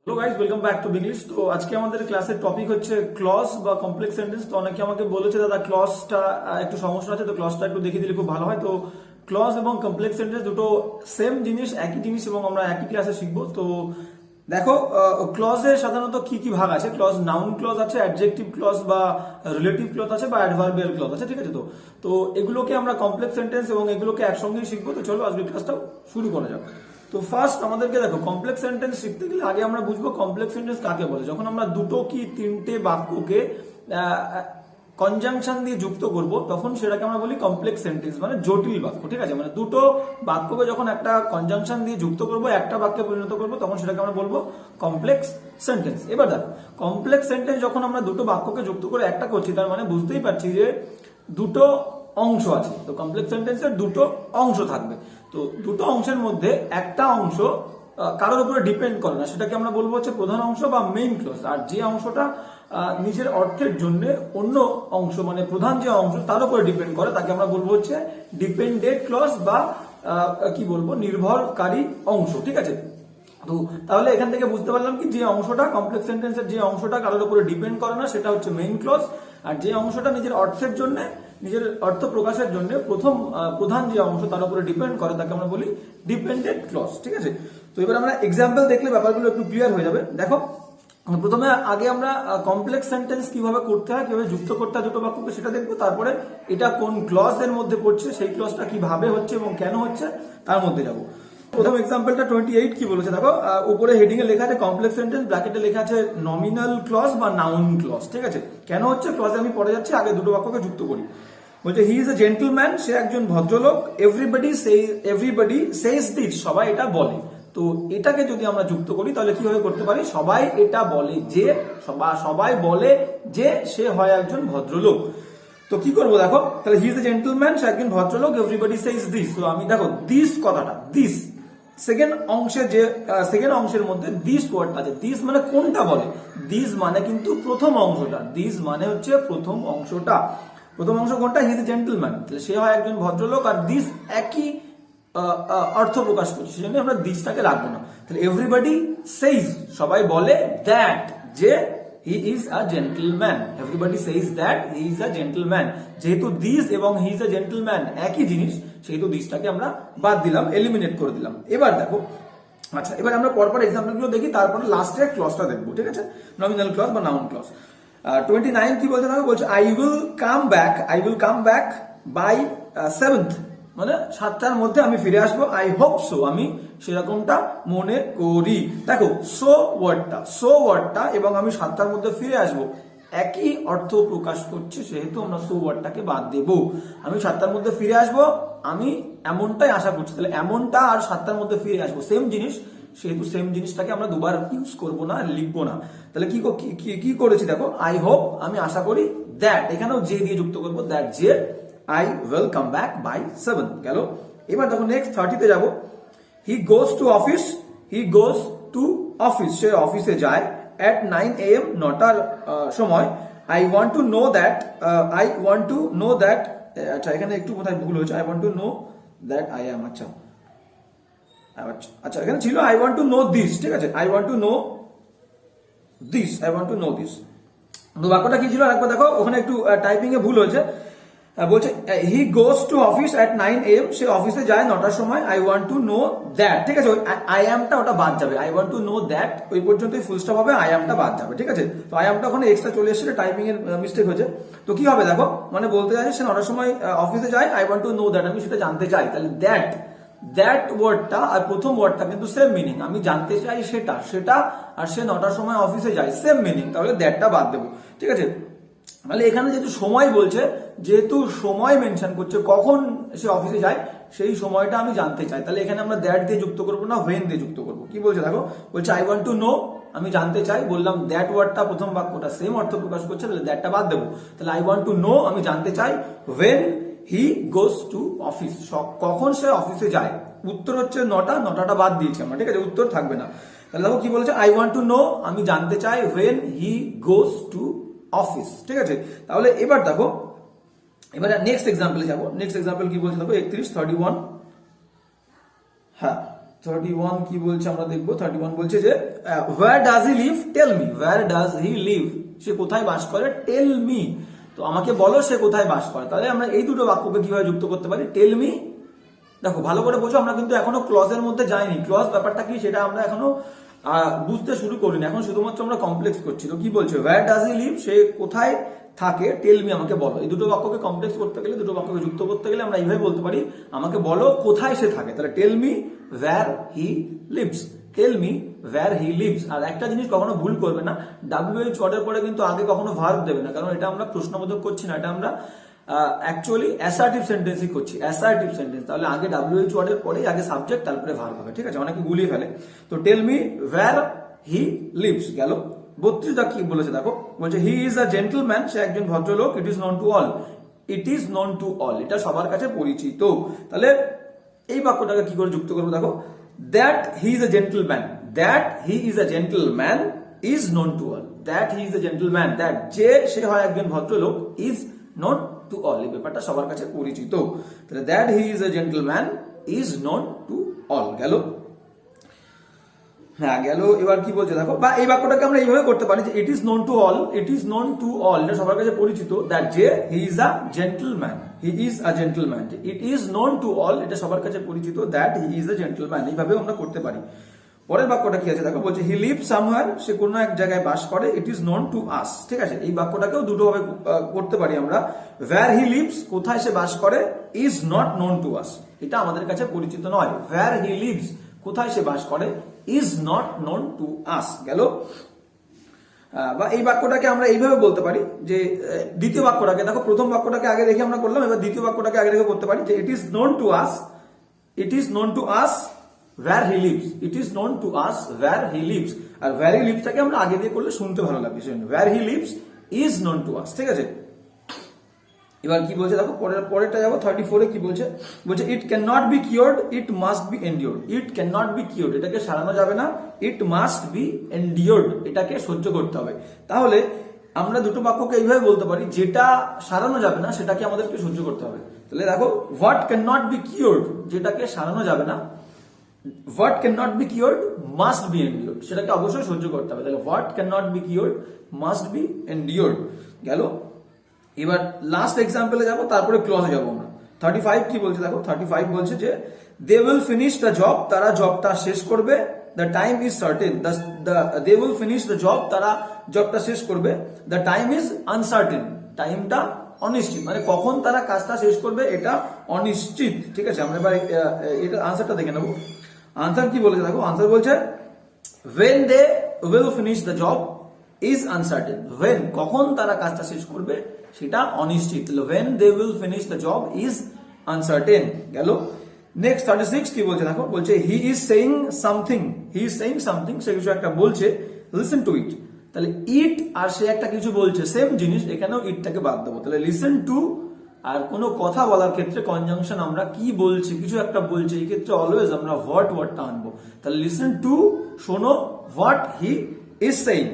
Hello guys, welcome back to English. তো আজকে আমাদের ক্লাসের টপিক হচ্ছে ক্লজ বা কমপ্লেক্স সেন্টেন্স। তো অনেকে আমাকে বলেছে দাদা ক্লজটা একটু সমস্যা আছে, তো ক্লজটা একটু দেখিয়ে দিলে খুব ভালো হয়। তো ক্লজ এবং কমপ্লেক্স সেন্টেন্স দুটো সেম জিনিস, একই জিনিস, এবং আমরা একই ক্লাসে শিখবো। তো দেখো, ক্লজের সাধারণত কি কি ভাগ আছে। ক্লজ নাউন ক্লজ আছে, অ্যাডজেক্টিভ ক্লজ বা রিলেটিভ ক্লজ আছে, বা অ্যাডভার্বিয়াল ক্লজ আছে, ঠিক আছে। তো এগুলোকে আমরা কমপ্লেক্স সেন্টেন্স এবং এগুলোকে একসঙ্গেই শিখবো। তো চলো আজকে ক্লাসটা শুরু করা যাক। তো ফার্স্ট আমাদেরকে দেখো, কমপ্লেক্স সেন্টেন্স শিখতে গেলে আগে আমরা বুঝবো কমপ্লেক্স সেন্টেন্স কাকে বলে। যখন আমরা দুটো কি তিনটে বাক্যকে কনজাংশন দিয়ে যুক্ত করব, তখন সেটাকে আমরা বলি কমপ্লেক্স সেন্টেন্স, মানে জটিল বাক্য, ঠিক আছে। মানে দুটো বাক্যকে যখন একটা কনজাংশন দিয়ে যুক্ত করব, একটা বাক্যে পরিণত করব, তখন সেটাকে আমরা বলবো কমপ্লেক্স সেন্টেন্স। এবার দেখো, কমপ্লেক্স সেন্টেন্স যখন আমরা দুটো বাক্যকে যুক্ত করে একটা করছি, তার মানে বুঝতেই পারছি যে দুটো অংশ আছে। তো কমপ্লেক্স সেন্টেন্সের দুটো অংশ থাকবে। তো দুটো অংশের মধ্যে একটা অংশ কারোর উপরে ডিপেন্ড করে না, সেটাকে আমরা বলবো হচ্ছে প্রধান অংশ বা মেইন ক্লজ। আর যে অংশটা নিজের অর্থের জন্য অন্য অংশ, মানে প্রধান যে অংশ তার উপরে ডিপেন্ড করে, তাকে আমরা বলবো হচ্ছে ডিপেন্ডেন্ট ক্লজ বা কি বলবো, নির্ভরকারী অংশ, ঠিক আছে। তো তাহলে এখান থেকে বুঝতে পারলাম কি, যে অংশটা কমপ্লেক্স সেন্টেন্সের যে অংশটা কারোর উপরে ডিপেন্ড করে না, সেটা হচ্ছে মেইন ক্লজ। আর যে অংশটা নিজের অর্থের জন্য, নিজের অর্থ প্রকাশের জন্য প্রধান যে অংশ তার উপরে ডিপেন্ড করে, তাকে আমরা বলি ডিপেন্ডেন্ট ক্লজ, ঠিক আছে। তো এবার আমরা এক্সাম্পল দেখলে ব্যাপারগুলো একটু ক্লিয়ার হয়ে যাবে। দেখো, প্রথমে আগে আমরা কমপ্লেক্স সেন্টেন্স কিভাবে করতে হয়, কিভাবে যুক্ত করতে হয় দুটো বাক্যকে, সেটা দেখবো। তারপরে এটা কোন ক্লজ এর মধ্যে পড়ছে, সেই ক্লজটা কিভাবে হচ্ছে এবং কেন হচ্ছে, তার মধ্যে যাবো। প্রথম এক্সাম্পলটা 28 কি বলেছে দেখো, উপরে হেডিং এ লেখা আছে কমপ্লেক্স সেন্টেন্স, ব্র্যাকেটে লেখা আছে নমিনাল ক্লজ বা নাউন ক্লজ, ঠিক আছে। কেন হচ্ছে ক্লজে আমি পড়ে যাচ্ছি, আগে দুটো বাক্যকে যুক্ত করি। বলছে হি ইজ এ জেন্টলম্যান, সে একজন ভদ্রলোক। এভরিবডি সেজ দিস, সবাই এটা বলে। তো এটাকে যদি আমরা যুক্ত করি, তাহলে কিভাবে করতে পারি, সবাই এটা বলে যে, সবাই বলে যে সে হয় একজন ভদ্রলোক। তো কি করবো দেখো, তাহলে হি ইজ এ জেন্টলম্যান, সে একজন ভদ্রলোক। এভরিবডি সেজ দিস, তো আমি দেখো দিস কথাটা, দিস সেকেন্ড অংশের মধ্যে দিস ওয়ার্ডটা আছে। দিস মানে কোনটা বলে, দিস মানে কিন্তু প্রথম অংশটা, দিস মানে হচ্ছে প্রথম অংশটা। প্রথম অংশ কোনটা, হি ইজ এ জেন্টলম্যান, তাহলে সে হয় একজন ভদ্রলোক। আর দিস একই অর্থ প্রকাশ করছে, সেজন্য আমরা দিসটাকে রাখবো না। তাহলে এভরিবডি সেইজ, সবাই বলে দ্যাট, যে he is a gentleman. Everybody সেইজ that he is a gentleman. যেহেতু দিস এবং হি ইজ আ জেন্টলম্যান একই জিনিস, সেহেতু দিসটাকে আমরা বাদ দিলাম, এলিমিনেট করে দিলাম। এবার দেখো, আচ্ছা, এবার আমরা পরপর এক্সাম্পল গুলো দেখি, তারপরে লাস্টে ক্লজটা দেখবো, ঠিক আছে, নমিনাল ক্লজ বা নাউন ক্লজ। 29 কি বলছে দেখো, বলছে I will come back by 7th, মানে 7টার মধ্যে আমি ফিরে আসবো। আই হোপ সো, আমি সেরকমটা মনে করি। দেখো সো ওয়ার্ডটা এবং আমি 7টার মধ্যে ফিরে আসবো একই অর্থ প্রকাশ করছে, সেহেতু আমরা সো ওয়ার্ডটাকে বাদ দেব। আমি 7টার মধ্যে ফিরে আসবো, আমি এমনটাই আশা করছি। তাহলে এমনটা আর 7টার মধ্যে ফিরে আসবো সেম জিনিস, সেহেতু সেম জিনিসটাকে আমরা দুবার ইউজ করবো না, লিখবো না। তাহলে কি করেছি দেখো, আই হোপ, আমি আশা করি, দ্যাট এখানেও যে দিয়ে যুক্ত করবো, দ্যাট যে I will come back by 7 গেল। এবার দেখো নেক্সট 30 তে যাবো। He goes to office, সে অফিসে যায় at 9 AM, 9টার সময়। I want to know that, আচ্ছা এখানে একটু কোথায় ভুল হয়েছে, I want to know that I am, আচ্ছা এখানে ছিল I want to know this, ঠিক আছে, I want to know this। তো বাক্যটা কি ছিল একবার দেখো, ওখানে একটু টাইপিং এ ভুল হয়েছে। বলছে he goes to office at 9 AM, সে অফিসে যায় 9টার সময়। I want to know that, ঠিক আছে, আই অ্যামটা ওটা বাদ যাবে। I want to know that ওই পর্যন্তই ফুল স্টপ হবে, আই অ্যামটা বাদ যাবে, ঠিক আছে। তো আই অ্যামটা ওখানে এক্সট্রা চলে এসেছে, টাইপিং এর মিস্টেক হয়েছে। তো কি হবে দেখো, মানে বলতে চাইছে সে 9টার সময় অফিসে যায়, I want to know that, আমি সেটা জানতে চাই। তাহলে দ্যাট ওয়ার্ডটা আর প্রথম ওয়ার্ডটা কিন্তু সেম মিনিং, আমি জানতে চাই সেটা, আর সে 9টার সময় অফিসে যায়, সেম মিনিং, তাহলে দ্যাটটা বাদ দেবো, ঠিক আছে। তাহলে এখানে যেহেতু সময় বলছে, যেহেতু সময় মেনশন করছে, কখন সে অফিসে যায় সেই সময়টা আমি জানতে চাই, তাহলে এখানে আমরা দ্যাট দিয়ে যুক্ত করবো না, হোয়েন দিয়ে যুক্ত করবো। কি বলছে দেখো, বলছে আই ওয়ান্ট টু নো, আমি জানতে চাই, বললাম দ্যাট ওয়ার্ডটা প্রথম বাক্যটা সেম অর্থ প্রকাশ করছে, তাহলে দ্যাটটা বাদ দেবো। তাহলে আই ওয়ান্ট টু নো, আমি জানতে চাই, when he goes to office, কখন সে অফিসে যায়। উত্তর হচ্ছে 9টা বাদ দিয়েছি আমরা, ঠিক আছে, উত্তর থাকবে না। তাহলে দেখো কি বলেছে, আই ওয়ান্ট টু নো, আমি জানতে চাই, when he goes to office, ঠিক আছে। তাহলে এবার দেখো, এবারে নেক্সট এক্সাম্পলে যাবো। নেক্সট এক্সাম্পল কি বলছে দেখো, 31, 31, হ্যাঁ 31 কি বলছে আমরা দেখবো। 31 বলছে যে where does he live, tell me, where does he live, সে কোথায় বাস করে, tell me, তো আমাকে বলো সে কোথায় বাস করে। তাহলে আমরা এই দুটো বাক্যকে কিভাবে যুক্ত করতে পারি, tell me। দেখো ভালো করে বোঝো, আমরা কিন্তু এখনো ক্লজের মধ্যে যাইনি, ক্লজ ব্যাপারটা কি সেটা আমরা এখনো বুঝতে শুরু করিনি, এখন শুধুমাত্র আমরা কমপ্লেক্স করছি। তো কি বলছে, where does he live, সে কোথায় থাকে, টেল মি, আমাকে বলো। এই দুটো বাক্যকে কমপ্লেক্স করতে গেলে, দুটো বাক্যকে যুক্ত করতে গেলে আমরা এইভাবে বলতে পারি, আমাকে বলো কোথায় সে থাকে। তাহলে tell me where he lives, tell me where he lives। আর একটা জিনিস কখনো ভুল করবে না, WH ওয়ার্ডের পরে কিন্তু আগে কখনো ভার্ব দেবে না, কারণ এটা আমরা প্রশ্নবোধক করছি না, এটা আমরা অ্যাকচুয়ালি অ্যাসার্টিভ সেন্টেন্সই করছি, অ্যাসার্টিভ সেন্টেন্স। তাহলে আগে WH ওয়ার্ডের পরেই আগে সাবজেক্ট, তারপরে ভার্ব হবে, ঠিক আছে, অনেকে গুলিয়ে ফেলে। তো tell me where he lives গেল। 32 কি বলেছে দেখো, বলছে হি ইজ আ জেন্টলম্যান, সে একজন ভদ্রলোক, it is known to all, it is known to all, এটা সবার কাছে পরিচিত। তাহলে এই বাক্যটাকে কি করে যুক্ত করবো দেখো, that he is a gentleman, that he is a gentleman is known to all, that he is a gentleman, that যে সে হয় একজন ভদ্রলোক, ইজ নন টু অল, এই ব্যাপারটা সবার কাছে পরিচিত। তাহলে that he is a gentleman is known to all গেল। হ্যাঁ গেল। এবার কি বলছে দেখো, বা এই বাক্যটাকে আমরা এইভাবে করতে পারি যে it is known to all, it is known to all, এটা সবার কাছে পরিচিত, দ্যাট যে he is a gentleman, he is a gentleman, it is known to all, এটা সবার কাছে পরিচিত, that he is a gentleman, এইভাবেও আমরা করতে পারি। পরের বাক্যটা কি আছে দেখো, বলছে হি লিভ সামহার, সে কোনো এক জায়গায় বাস করে, it is known to us, ঠিক আছে। এই বাক্যটাকেও দুটো ভাবে করতে পারি আমরা, where he lives, কোথায় সে বাস করে, is not known to us, এটা আমাদের কাছে পরিচিত নয়, where he lives, কোথায় সে বাস করে, is not known to us গেল। বা এই বাক্যটাকে আমরা এইভাবে বলতে পারি যে দ্বিতীয় বাক্যটাকে দেখো, প্রথম বাক্যটাকে আগে দেখে আমরা করলাম, এবার দ্বিতীয় বাক্যটাকে আগে দেখে করতে পারি যে it is known to us, it is known to us where he lives, it is known to us where he lives, আর where he lives টাকে আমরা আগে দিয়ে করলে শুনতে ভালো লাগবে, সেজন্য where he lives is known to us, ঠিক আছে। এবার কি বলছে দেখো, পরেরটা যাবো 34 এ কি বলছে, বলছে it can not be cured, it must be endured, it can not be cured, এটাকে সারানো যাবে না, ইট মাস্ট বি এন্ডিওর্ড, এটাকে সহ্য করতে হবে। তাহলে আমরা দুটো বাক্যকে এইভাবে বলতে পারি, যেটা সারানো যাবে না সেটাকে আমাদেরকে সহ্য করতে হবে। তাহলে দেখো, what can not be cured, যেটাকে সারানো যাবে না, what cannot be cured must be endured, সেটাকে অবশ্যই সহ্য করতে হবে। তাহলে what cannot be cured must be endured গেল। এবার লাস্ট এক্সাম্পলে যাব, তারপরে ক্লজে যাব আমরা। 35 কি বলছে দেখো, 35 বলছে যে they will finish the job, তারা জবটা শেষ করবে, the time is certain, they will finish the job, তারা জবটা শেষ করবে, the time is uncertain, টাইমটা অনিশ্চিত, মানে কখন তারা কাজটা শেষ করবে এটা অনিশ্চিত, ঠিক আছে। আমরা এবার এটা আনসারটা দেখে নেবো। আনসার কি বলেছে দেখো, আনসার বলছে when they will finish the job is uncertain, when কখন তারা কাজটা শেষ করবে সেটা অনিশ্চিত, when they will finish the job is uncertain গেল। নেক্সট 36 কি বলছে দেখো, বলছে he is saying something, he is saying something, সে কিছু একটা বলছে, listen to it, তাহলে ইট আর সে একটা কিছু বলছে, সেম জিনিস, এখানেও ইটটাকে বাদ দেবো। তাহলে লিসেন টু, আর কোনো কথা বলার ক্ষেত্রে কনজাংশন আমরা কি বলছি, কিছু একটা বলছি, এই ক্ষেত্রে অলওয়েজ আমরা হোয়াট ওয়ার্ডটা আনবো। তাহলে লিসেন টু, শোনো, what he is saying,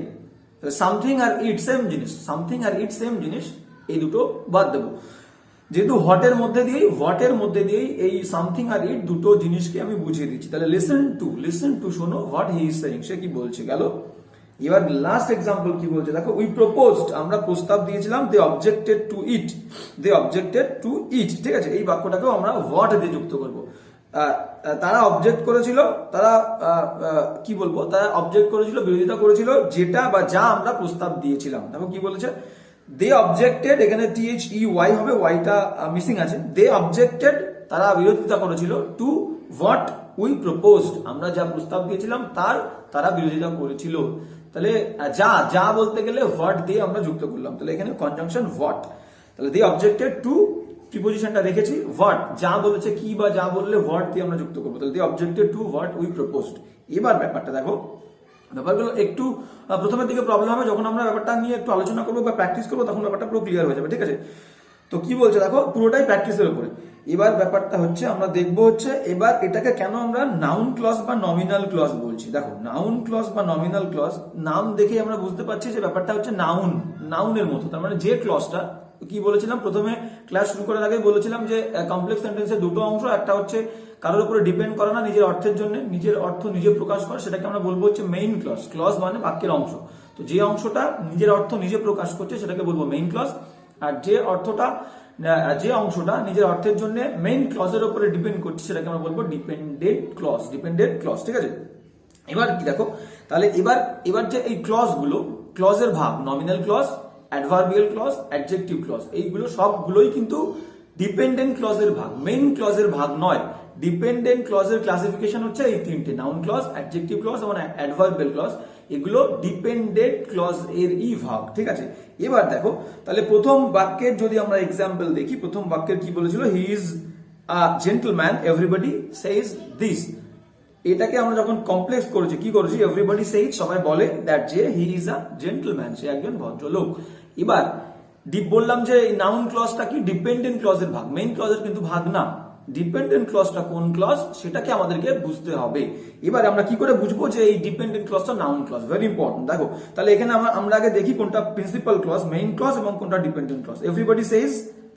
something আর ইট সেম জিনিস, সামথিং আর ইট সেম জিনিস, এই দুটো বাদ দেবো। যেহেতু হোয়াটের মধ্যে দিয়েই এই সামথিং আর ইট দুটো জিনিসকে আমি বুঝিয়ে দিচ্ছি। তাহলে লিসেন টু শোনো, হোয়াট হি ইজ সেইং, সে কি বলছে গেল। এবার লাস্ট এক্সাম্পল কি বলছে দেখো, উই প্রপোজড, আমরা প্রস্তাব দিয়েছিলাম, দে অবজেক্টেড টু ইট, দে অবজেক্টেড টু ইট, ঠিক আছে। এই বাক্যটাকেও আমরা হোয়াট দিয়ে যুক্ত করবো। তারা অবজেক্ট করেছিল, তারা কি বলবো, তারা অবজেক্ট করেছিল, বিরোধিতা করেছিল, যেটা বা যা আমরা প্রস্তাব দিয়েছিলাম। দেখো কি বলেছে, দে অবজেক্টেড, এখানে THEY হবে, ওয়াইটা মিসিং আছে, দে অবজেক্টেড, তারা বিরোধিতা করেছিল, টু হোয়াট উই প্রপোজড, আমরা যা প্রস্তাব দিয়েছিলাম তারা বিরোধিতা করেছিল। তাহলে যা বলতে গেলে হোয়াট দিয়ে আমরা যুক্ত করলাম, তাহলে এখানে কনজাংশন হোয়াট। তাহলে দে অবজেক্টেড টু, প্রিপোজিশনটা রেখেছি হোয়াট, যা বলেছে, কি বা যা বললে হোয়াট দিয়ে আমরা যুক্ত করবো। তাহলে they objected to what we proposed. এবার ব্যাপারটা দেখো, ব্যাপারগুলো একটু প্রথমের দিকে প্রবলেম হবে, যখন আমরা ব্যাপারটা নিয়ে একটু আলোচনা করবো বা প্র্যাকটিস করবো তখন ব্যাপারটা পুরো ক্লিয়ার হয়ে যাবে, ঠিক আছে। তো কি বলছে দেখো, পুরোটাই প্র্যাকটিসের উপরে। এবার ব্যাপারটা হচ্ছে আমরা দেখবো হচ্ছে এবার এটাকে কেন আমরা নাউন ক্লজ বা নমিনাল ক্লজ বলছি। দেখো নাউন ক্লজ বা নমিনাল ক্লজ, নাম দেখে আমরা বুঝতে পারছি যে ব্যাপারটা হচ্ছে নাউনের মতো, তার মানে যে ক্লজটা কি বলেছিলাম প্রথমে ক্লাস শুরু করার আগে বলেছিলাম যে কমপ্লেক্স সেন্টেন্সের দুটো অংশ, একটা হচ্ছে কারোর উপরে ডিপেন্ড করে না, নিজের অর্থের জন্য নিজের অর্থ নিজে প্রকাশ করে, সেটাকে আমরা বলবো হচ্ছে মেইন ক্লজ। ক্লজ মানে বাক্যের অংশ, তো যে অংশটা নিজের অর্থ নিজে প্রকাশ করছে সেটাকে বলবো মেইন ক্লজ। আর যে অংশটা নিজের অর্থের জন্য মেইন ক্লজের উপরে ডিপেন্ড করছে সেটাকে আমরা বলবো ডিপেন্ডেন্ট ক্লজ। ডিপেন্ডেন্ট ক্লজ, ঠিক আছে। এবার কি দেখো, তাহলে এবার যে এই ক্লজ গুলো, ক্লজের ভাগ nominal clause, adverbial clause, adjective clause, এইগুলো সবগুলোই কিন্তু ডিপেন্ডেন্ট ক্লজের ভাগ, মেইন ক্লজের ভাগ নয়। ডিপেন্ডেন্ট ক্লজের ক্লাসিফিকেশন হচ্ছে এই তিনটে, নাউন ক্লজ, অ্যাডজেক্টিভ ক্লজ এবং অ্যাডভার্বিয়াল ক্লজ, এগুলো ডিপেন্ডেন্ট ক্লজ এর ই ভাগ, ঠিক আছে। এবার দেখো, তাহলে প্রথম বাক্যের যদি আমরা এক্সাম্পল দেখি, প্রথম বাক্যের কি বলেছিল, he is a gentleman everybody Sage this. এটাকে আমরা যখন কমপ্লেক্স করেছি, কি করেছি, এভরিবডি সেইজ, সবাই বলে দ্যাট যে হি ইজ আ জেন্টলম্যান, সে একজন ভদ্রলোক। এবার বললাম যে নাউন ক্লজটা কি ডিপেন্ডেন্ট ক্লজের ভাগ, মেইন ক্লজের কিন্তু ভাগ না। ডিপেন্ডেন্ট ক্লজটা কোন ক্লজ সেটাকে আমাদেরকে বুঝতে হবে। এবার আমরা কি করে বুঝবো যে এই ডিপেন্ডেন্ট ক্লজটা নাউন ক্লজ, ভেরি ইম্পর্টেন্ট। দেখো, তাহলে এখানে আমরা আগে দেখি কোনটা প্রিন্সিপাল ক্লজ, মেইন ক্লজ, এবং কোনটা ডিপেন্ডেন্ট ক্লজ। এভরিবডি সেইজ,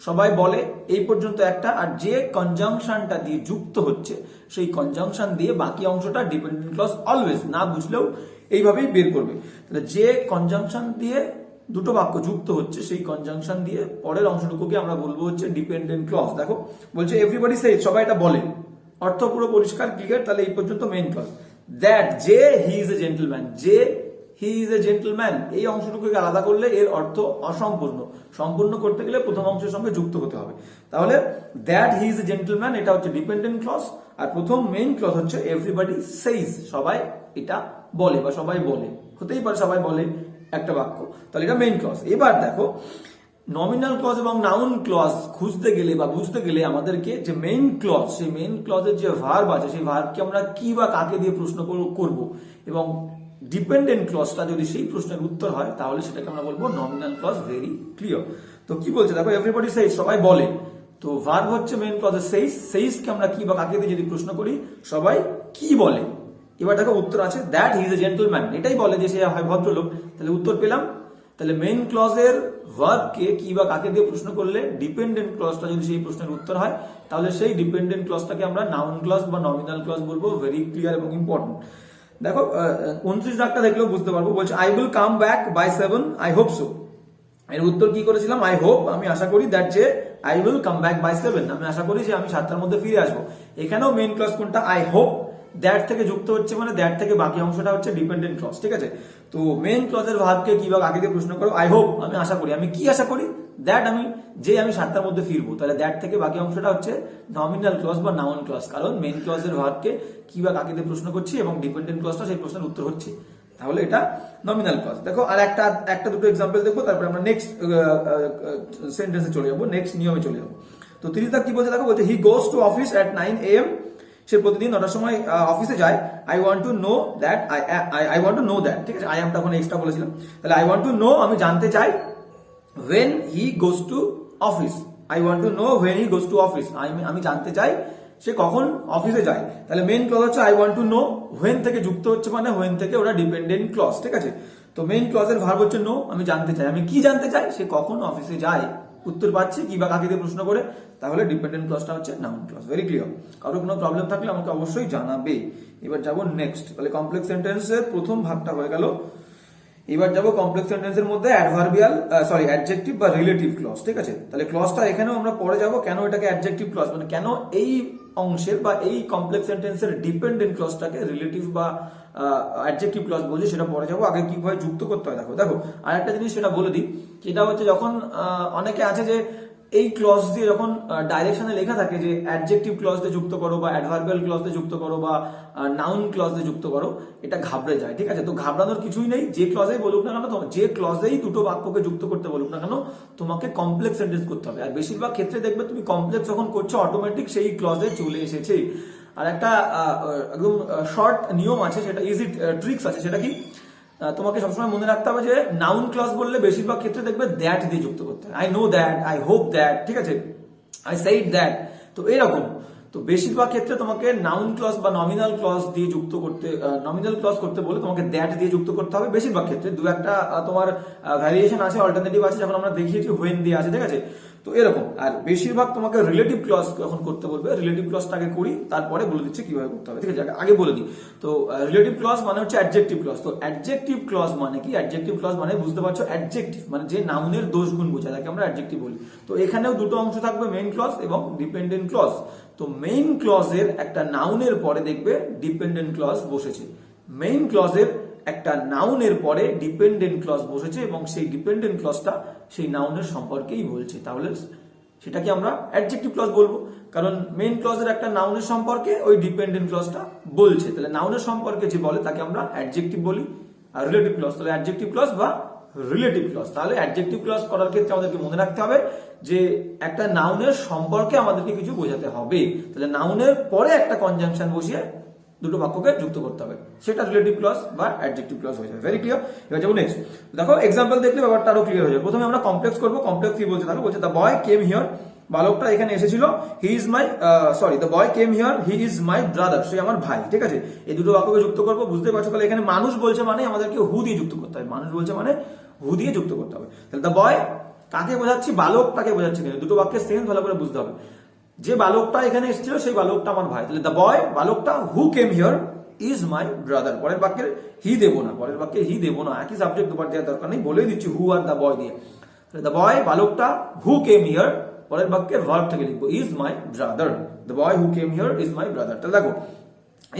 সবাই বলে, এই পর্যন্ত একটা, আর যে কনজাংশনটা দিয়ে যুক্ত হচ্ছে সেই কনজাংশন দিয়ে বাকি অংশটা ডিপেন্ডেন্ট ক্লজ। অলওয়েজ না বুঝলেও এইভাবেই বের করবে। তাহলে যে কনজাংশন দিয়ে দুটো বাক্য যুক্ত হচ্ছে সেই কনজাংশন দিয়ে পরের অংশটুকুকে আমরা বলবো হচ্ছে ডিপেন্ডেন্ট ক্লজ। দেখো বলছে এভরিবডি সেইজ, সবাই এটা বলে, অর্থ পুরো পরিষ্কার ক্লিয়ার। তাহলে এই পর্যন্ত মেইন ক্লজ। দ্যাট যে হি ইজ এ জেন্টলম্যান, যে হি ইজ এ জেন্টলম্যান, এই অংশটুকুকে আলাদা করলে এর অর্থ অসম্পূর্ণ, সম্পূর্ণ করতে গেলে প্রথম অংশের সঙ্গে যুক্ত হতে হবে। তাহলে that he is a gentleman, এটা হচ্ছে ডিপেন্ডেন্ট ক্লজ, আর প্রথম মেইন ক্লজ হচ্ছে এভরিবডি সেইজ, সবাই এটা বলে বা সবাই বলে, হতেই পারে সবাই বলে একটা বাক্য, তাহলে এটা মেইন ক্লজ। এবার দেখো, নমিনাল ক্লজ এবং নাউন ক্লজ খুঁজতে গেলে বা বুঝতে গেলে আমাদেরকে যে মেইন ক্লজ, সেই মেইন ক্লজের যে ভার্ব আছে সেই ভার্বকে আমরা কি বা কাকে দিয়ে প্রশ্ন করব, এবং ডিপেন্ডেন্ট ক্লজটা যদি সেই প্রশ্নের উত্তর হয় তাহলে সেটাকে আমরা বলবো নমিনাল ক্লজ। Very clear. তো কি বলছে দেখো, এভরিবডি সেইজ, সবাই বলে, তো ভার্ব হচ্ছে মেইন ক্লজের সেইজ, সেইজকে আমরা কি বা কাকে দিয়ে যদি প্রশ্ন করি, সবাই কি বলে। এবার দেখো উত্তর আছে that he is a gentleman, এটাই বলে যে সে হয় ভদ্রলোক, তাহলে উত্তর পেলাম। তাহলে মেইন ক্লজের ভার্বকে কি বা কাকে দিয়ে প্রশ্ন করলে ডিপেন্ডেন্ট ক্লজটা যদি সেই প্রশ্নের উত্তর হয় তাহলে সেই ডিপেন্ডেন্ট ক্লজটাকে আমরা নাউন ক্লজ বা নমিনাল ক্লজ বলবো। ভেরি ক্লিয়ার এবং ইম্পর্টেন্ট। দেখো 29 দাগটা দেখলেও বুঝতে পারবো, বলছে I will come back by 7, I hope so. এর উত্তর কি করেছিলাম, আই হোপ, আমি আশা করি, দ্যাট যে I will come back by 7, আমি আশা করি যে আমি 7টার মধ্যে ফিরে আসবো। এখানেও মেইন ক্লজ কোনটা, আই হোপ, দ্যাট থেকে যুক্ত হচ্ছে, মানে দ্যাট থেকে বাকি অংশটা হচ্ছে ডিপেন্ডেন্ট ক্লজ, ঠিক আছে। তো মেইন ক্লজের ভার্বকে কি বা কাকে দিয়ে প্রশ্ন করো, আই হোপ, আমি আশা করি, আমি কি আশা করি, দ্যাট আমি 7টার মধ্যে ফিরবো, তাহলে দ্যাট থেকে বাকি অংশটা হচ্ছে নমিনাল ক্লজ বা নাউন ক্লজ, কারণ মেইন ক্লজের ভার্বকে কি বা কাকে দিয়ে প্রশ্ন করছি এবং ডিপেন্ডেন্ট ক্লজটা সেই প্রশ্নের উত্তর হচ্ছে, তাহলে এটা নমিনাল ক্লজ। দেখো আর একটা দুটো এক্সাম্পল দেখবো, তারপরে আমরা নেক্সট সেন্টেন্সে চলে যাবো, নেক্সট নিয়মে চলে যাবো। তো 30 দাগ কি বলছে দেখো, বলছে he goes to office at 9 AM, সে প্রতিদিন 9টার সময় অফিসে যায়। I want to know that, I want to know that, ঠিক আছে, আই আমটা ওখানে এক্সট্রা বলেছিলাম, তাহলে আই ওয়ান্ট টু নো, আমি জানতে চাই, when he goes to office, I want to know when he goes to office, আমি জানতে চাই সে কখন অফিসে যায়। তাহলে মেইন ক্লজ হচ্ছে I want to no, when থেকে যুক্ত হচ্ছে, মানে when থেকে ওটা ডিপেন্ডেন্ট ক্লজ, ঠিক আছে। তো মেইন ক্লজের ভার্ব হচ্ছে নো, আমি জানতে চাই, আমি কি জানতে চাই, সে কখন অফিসে যায়, উত্তর পাচ্ছি কি বা কাকে দিয়ে প্রশ্ন করে, তাহলে ডিপেন্ডেন্ট ক্লজটা হচ্ছে নাউন ক্লজ। Very clear. কারো কোনো প্রবলেম থাকলে আমাকে অবশ্যই জানাবে। এবার যাবো নেক্সট, তাহলে কমপ্লেক্স সেন্টেন্সের প্রথম ভাগটা হয়ে গেল। এবার যাবো কমপ্লেক্স সেন্টেন্সের মধ্যে অ্যাডজেক্টিভ বা রিলেটিভ ক্লজ, ঠিক আছে। তাহলে ক্লজটা এখানেও আমরা পরে যাবো, কেন এটাকে অ্যাডজেক্টিভ ক্লজ, মানে কেন এই অংশের বা এই কমপ্লেক্স সেন্টেন্সের ডিপেন্ডেন্ট ক্লজটাকে রিলেটিভ বা অ্যাডজেক্টিভ ক্লজ বলছে, সেটা পরে যাবো। আগে কিভাবে যুক্ত করতে হয় দেখো আর একটা জিনিস সেটা বলে দিই, সেটা হচ্ছে যখন অনেকে আছে যে এই ক্লজ দিয়ে যখন ডাইরেকশনে লেখা থাকে যে অ্যাডজেক্টিভ ক্লজ দিয়ে যুক্ত করো বা অ্যাডভার্বিয়াল ক্লজ দিয়ে যুক্ত করো বা নাউন ক্লজ দিয়ে যুক্ত করো, এটা ঘাবড়ে যায়, ঠিক আছে। তো ঘাবড়ানোর কিছুই নেই, যে ক্লজেই বলুক না কেন, যে ক্লজেই দুটো বাক্যকে যুক্ত করতে বলুক না কেন, তোমাকে কমপ্লেক্স সেন্টেন্স করতে হবে। আর বেশিরভাগ ক্ষেত্রে দেখবে তুমি কমপ্লেক্স যখন করছো অটোমেটিক সেই ক্লজে চলে এসেছে। আর একটা একদম শর্ট নিয়ম আছে, সেটা ইজি ট্রিক্স আছে, সেটা কি, তোমাকে সবসময় মনে রাখতে হবে যে নাউন ক্লজ বললে বেশিরভাগ ক্ষেত্রে দেখবে দ্যাট দিয়ে যুক্ত করতে হয়। I know that, I hope that, ঠিক আছে, আই সেইড দ্যাট, তো এরকম। তো বেশিরভাগ ক্ষেত্রে তোমাকে নাউন ক্লজ বা নমিনাল ক্লজ দিয়ে যুক্ত করতে, নমিনাল ক্লজ করতে বলে তোমাকে দ্যাট দিয়ে যুক্ত করতে হবে বেশিরভাগ ক্ষেত্রে। দু একটা তোমার ভ্যারিয়েশন আছে, অল্টারনেটিভ আছে, যখন আমরা দেখিয়েছি হোয়েন দিয়ে আছে, ঠিক আছে। তো এরকম। আর বেশিরভাগ তোমাকে রিলেটিভ ক্লজ যখন করতে বলবে, রিলেটিভ ক্লজটাকে করি, তারপরে বলে দিচ্ছে কিভাবে করতে হবে, ঠিক আছে। আগে বলে দিই। তো রিলেটিভ ক্লজ মানে হচ্ছে অ্যাডজেক্টিভ ক্লজ। তো অ্যাডজেক্টিভ ক্লজ মানে কি? অ্যাডজেক্টিভ ক্লজ মানে বুঝতে পারছো, অ্যাডজেক্টিভ মানে যে নাউনের দোষ গুণ বোঝায়, তাকে আমরা অ্যাডজেক্টিভ বলি। তো এখানেও দুটো অংশ থাকবে, মেইন ক্লজ এবং ডিপেন্ডেন্ট ক্লজ। তো মেইন ক্লজের একটা নাউনের পরে দেখবে ডিপেন্ডেন্ট ক্লজ বসেছে। মেইন ক্লজের একটা নাউনের পরে ডিপেন্ডেন্ট ক্লজ বসেছে এবং সেই ডিপেন্ডেন্ট ক্লজটা সেই নাউনের সম্পর্কেই বলছে, তাহলে সেটাকে আমরা অ্যাডজেক্টিভ ক্লজ বলবো। কারণ মেইন ক্লজের একটা নাউনের সম্পর্কে ওই ডিপেন্ডেন্ট ক্লজটা বলছে, তাহলে নাউনের সম্পর্কে যে বলে তাকে আমরা অ্যাডজেক্টিভ বলি। আর রিলেটিভ ক্লজ, তাহলে অ্যাডজেক্টিভ ক্লজ বা রিলেটিভ ক্লজ। তাহলে অ্যাডজেক্টিভ ক্লজ করার ক্ষেত্রে আমাদেরকে মনে রাখতে হবে যে একটা নাউনের সম্পর্কে আমাদেরকে কিছু বোঝাতে হবে, তাহলে নাউনের পরে একটা কনজাংশন বসিয়ে দুটো বাক্যকে যুক্ত করতে হবে, সেটা রিলেটিভ ক্লজ বা অ্যাডজেক্টিভ ক্লজ হয়ে যাবে। Very clear. এবার যাবো নেক্সট। দেখো এক্সাম্পল দেখলে ব্যাপারটা আরো ক্লিয়ার হয়ে যাবে। প্রথমে আমরা কমপ্লেক্স করবো। কমপ্লেক্স কি বলছে দেখো, বলছে দ্য বয় কেম হিয়ার, বালকটা এখানে এসেছিল, he is my the boy came here, he is my brother, সে আমার ভাই, ঠিক আছে। এই দুটো বাক্যকে যুক্ত করবো, বুঝতে পারছো। তাহলে এখানে মানুষ বলছে মানে আমাদেরকে হু দিয়ে যুক্ত করতে হবে, মানুষ বলছে মানে হু দিয়ে যুক্ত করতে হবে। তাহলে দ্য বয় কাকে বোঝাচ্ছি? বালকটাকে বোঝাচ্ছি। দুটো বাক্যের সেন্স ভালো করে বুঝতে হবে। যে বালকটা এখানে এসেছিল সেই বালকটা আমার ভাই, তাহলে দ্য বয় বালকটা who came here is my brother. পরের বাক্যের হি দেবো না, পরের বাক্যে হি দেবো না, একই সাবজেক্ট দুবার দেওয়ার দরকার নেই, বলেই দিচ্ছি হু আর দ্য বয় দিয়ে। দ্য বয় বালকটা হু কেম হিয়ার, পরের বাক্যের ভার্ব থেকে লিখবো is my brother. The boy who came here is my brother. তাহলে দেখো